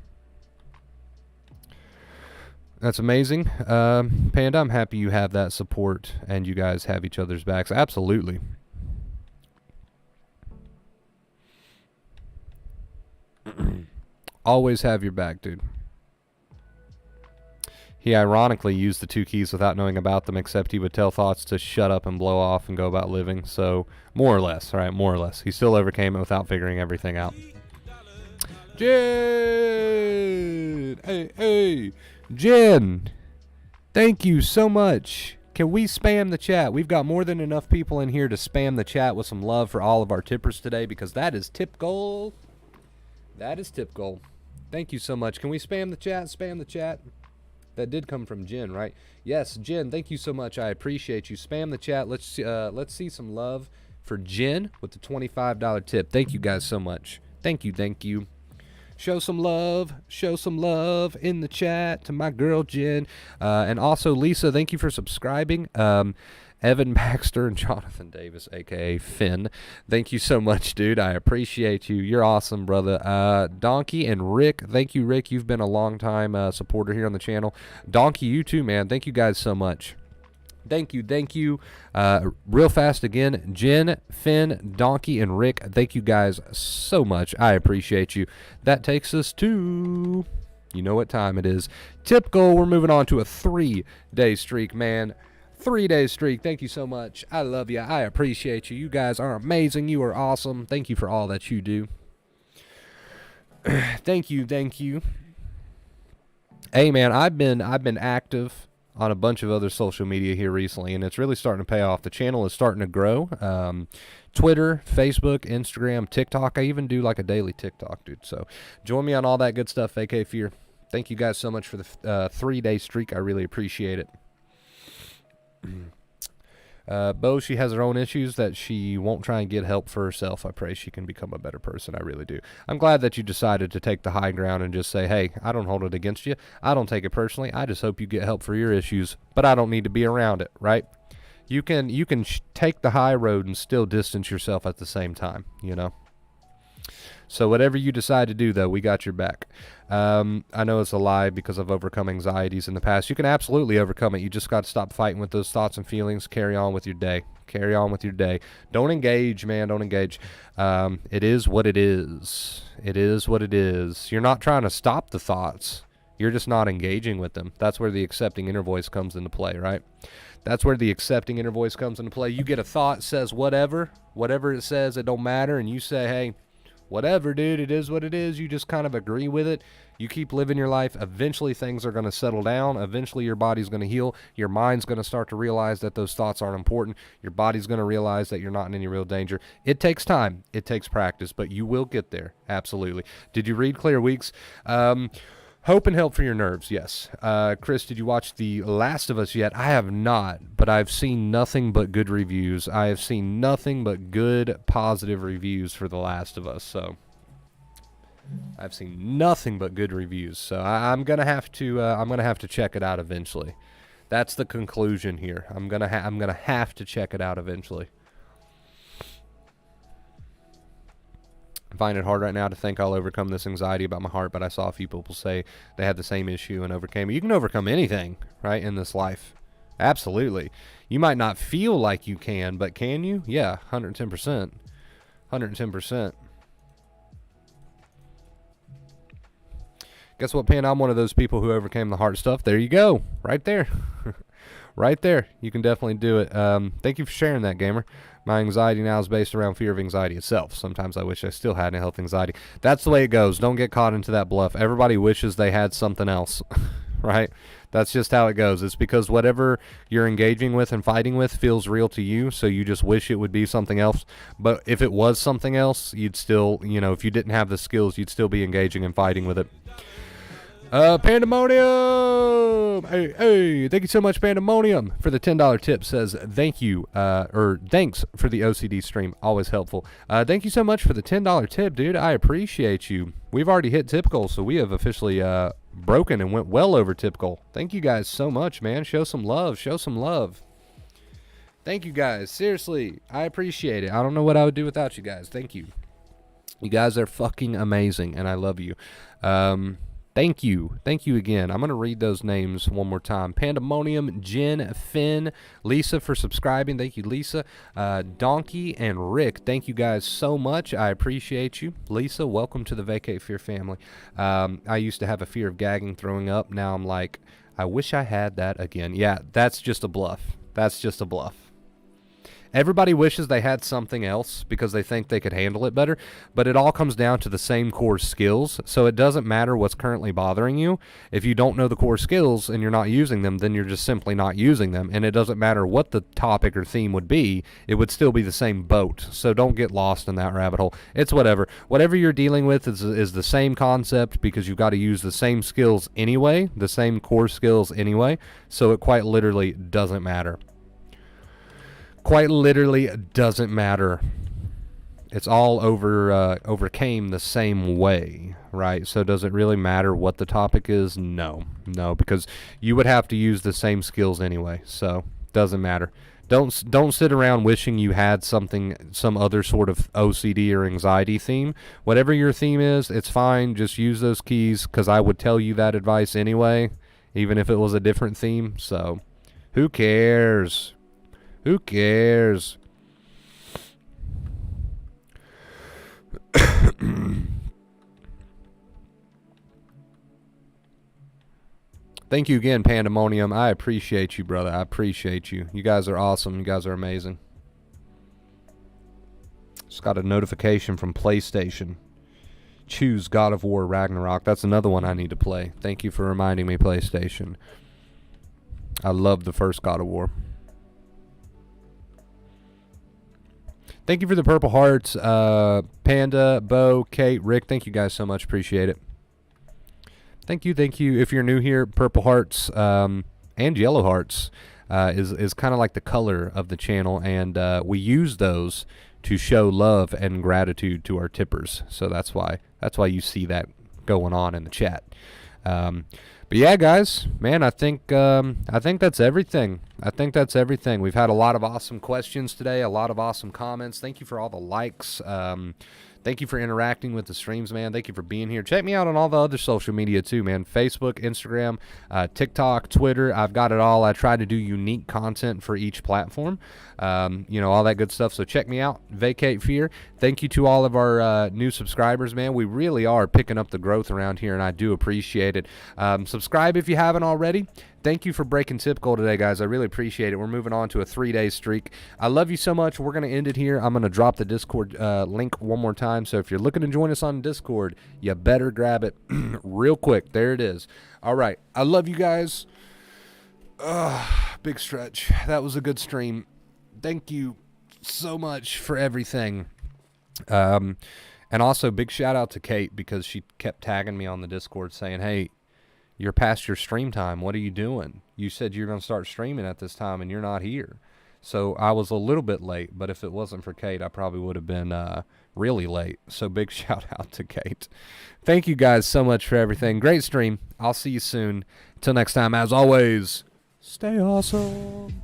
That's amazing. Panda, I'm happy you have that support and you guys have each other's backs. Absolutely. Always have your back, dude. He ironically used the 2 keys without knowing about them, except he would tell thoughts to shut up and blow off and go about living. So, more or less, right? More or less. He still overcame it without figuring everything out. Jen! Hey! Jen! Thank you so much. Can we spam the chat? We've got more than enough people in here to spam the chat with some love for all of our tippers today, because that is tip goal. That is tip goal. Thank you so much. Can we spam the chat? Spam the chat. That did come from Jen, right? Yes, Jen, thank you so much. I appreciate you. Spam the chat. Let's see some love for Jen with the $25 tip. Thank you guys so much. Thank you. Show some love in the chat to my girl Jen. And also Lisa, thank you for subscribing. Evan Baxter and Jonathan Davis, a.k.a. Finn. Thank you so much, dude. I appreciate you. You're awesome, brother. Donkey and Rick. Thank you, Rick. You've been a long-time supporter here on the channel. Donkey, you too, man. Thank you guys so much. Thank you. Real fast again, Jen, Finn, Donkey, and Rick. Thank you guys so much. I appreciate you. That takes us to... You know what time it is. Tip goal. We're moving on to a 3-day streak, man. 3-day streak. Thank you so much. I love you. I appreciate you. You guys are amazing. You are awesome. Thank you for all that you do. Thank you. Hey man, I've been active on a bunch of other social media here recently, and it's really starting to pay off. The channel is starting to grow. Twitter, Facebook, Instagram, TikTok. I even do like a daily TikTok, dude. So join me on all that good stuff, AK Fear. Thank you guys so much for the 3-day streak. I really appreciate it. Bo, she has her own issues that she won't try and get help for herself. I pray she can become a better person. I really do. I'm glad that you decided to take the high ground and just say, hey, I don't hold it against you. I don't take it personally. I just hope you get help for your issues, but I don't need to be around it, right? You can take the high road and still distance yourself at the same time, you know? So whatever you decide to do, though, we got your back. I know it's a lie because I've overcome anxieties in the past. You can absolutely overcome it. You just got to stop fighting with those thoughts and feelings. Carry on with your day. Carry on with your day. Don't engage, man. Don't engage. It is what it is. It is what it is. You're not trying to stop the thoughts. You're just not engaging with them. That's where the accepting inner voice comes into play, right? That's where the accepting inner voice comes into play. You get a thought, says whatever it says, it don't matter, and you say, hey, whatever, dude, it is what it is. You just kind of agree with it. You keep living your life. Eventually things are going to settle down. Eventually your body's going to heal. Your mind's going to start to realize that those thoughts aren't important. Your body's going to realize that you're not in any real danger. It takes time. It takes practice, but you will get there. Absolutely. Did you read Clear Weeks? Hope and help for your nerves, yes. Chris, did you watch The Last of Us yet? I have not, but I've seen nothing but good reviews. I have seen nothing but good, positive reviews for The Last of Us, so I've seen nothing but good reviews. So I'm gonna have to check it out eventually. That's the conclusion here. I'm gonna have to check it out eventually. I find it hard right now to think I'll overcome this anxiety about my heart, but I saw a few people say they had the same issue and overcame it. You can overcome anything, right, in this life. Absolutely. You might not feel like you can, but can you? Yeah, 110%. 110%. Guess what, Pan? I'm one of those people who overcame the hard stuff. There you go. Right there. Right there. You can definitely do it. Thank you for sharing that, gamer. My anxiety now is based around fear of anxiety itself. Sometimes I wish I still had a health anxiety. That's the way it goes. Don't get caught into that bluff. Everybody wishes they had something else, right? That's just how it goes. It's because whatever you're engaging with and fighting with feels real to you, so you just wish it would be something else. But if it was something else, you'd still, if you didn't have the skills, you'd still be engaging and fighting with it. Pandemonium! Hey, thank you so much, Pandemonium, for the $10 tip. Says thank you, or thanks for the OCD stream. Always helpful. Thank you so much for the $10 tip, dude. I appreciate you. We've already hit tip goal, so we have officially broken and went well over tip goal. Thank you guys so much, man. Show some love. Show some love. Thank you guys. Seriously, I appreciate it. I don't know what I would do without you guys. Thank you. You guys are fucking amazing, and I love you. Thank you. Thank you again. I'm going to read those names one more time. Pandemonium, Jen, Finn, Lisa for subscribing. Thank you, Lisa. Donkey and Rick, thank you guys so much. I appreciate you. Lisa, welcome to the Vacate Fear family. I used to have a fear of gagging, throwing up. Now I'm like, I wish I had that again. Yeah, that's just a bluff. That's just a bluff. Everybody wishes they had something else because they think they could handle it better, but it all comes down to the same core skills, so it doesn't matter what's currently bothering you. If you don't know the core skills and you're not using them, then you're just simply not using them, and it doesn't matter what the topic or theme would be, it would still be the same boat, so don't get lost in that rabbit hole. It's whatever. Whatever you're dealing with is the same concept because you've got to use the same skills anyway, the same core skills anyway, so it quite literally doesn't matter. Quite literally doesn't matter. It's all overcame the same way, right? So does it really matter what the topic is? No, because you would have to use the same skills anyway. So doesn't matter. Don't sit around wishing you had some other sort of OCD or anxiety theme. Whatever your theme is, it's fine. Just use those keys because I would tell you that advice anyway, even if it was a different theme. So who cares? Who cares? Thank you again, Pandemonium. I appreciate you, brother. I appreciate you. You guys are awesome. You guys are amazing. Just got a notification from PlayStation. Choose God of War Ragnarok. That's another one I need to play. Thank you for reminding me, PlayStation. I love the first God of War. Thank you for the Purple Hearts, Panda, Bo, Kate, Rick. Thank you guys so much. Appreciate it. Thank you. If you're new here, Purple Hearts and Yellow Hearts is kind of like the color of the channel, and we use those to show love and gratitude to our tippers. So that's why you see that going on in the chat. But yeah, guys, man, I think that's everything. We've had a lot of awesome questions today, a lot of awesome comments. Thank you for all the likes. Thank you for interacting with the streams, man. Thank you for being here. Check me out on all the other social media too, man. Facebook, Instagram, TikTok, Twitter. I've got it all. I try to do unique content for each platform. All that good stuff. So check me out. Vacate Fear. Thank you to all of our new subscribers, man. We really are picking up the growth around here, and I do appreciate it. Subscribe if you haven't already. Thank you for breaking typical today, guys. I really appreciate it. We're moving on to a 3-day streak. I love you so much. We're going to end it here. I'm going to drop the Discord link one more time. So if you're looking to join us on Discord, you better grab it real quick. There it is. All right. I love you guys. Big stretch. That was a good stream. Thank you so much for everything. And also, big shout out to Kate because she kept tagging me on the Discord saying, hey, you're past your stream time. What are you doing? You said you're going to start streaming at this time, and you're not here. So I was a little bit late, but if it wasn't for Kate, I probably would have been really late. So big shout out to Kate. Thank you guys so much for everything. Great stream. I'll see you soon. Until next time, as always, stay awesome.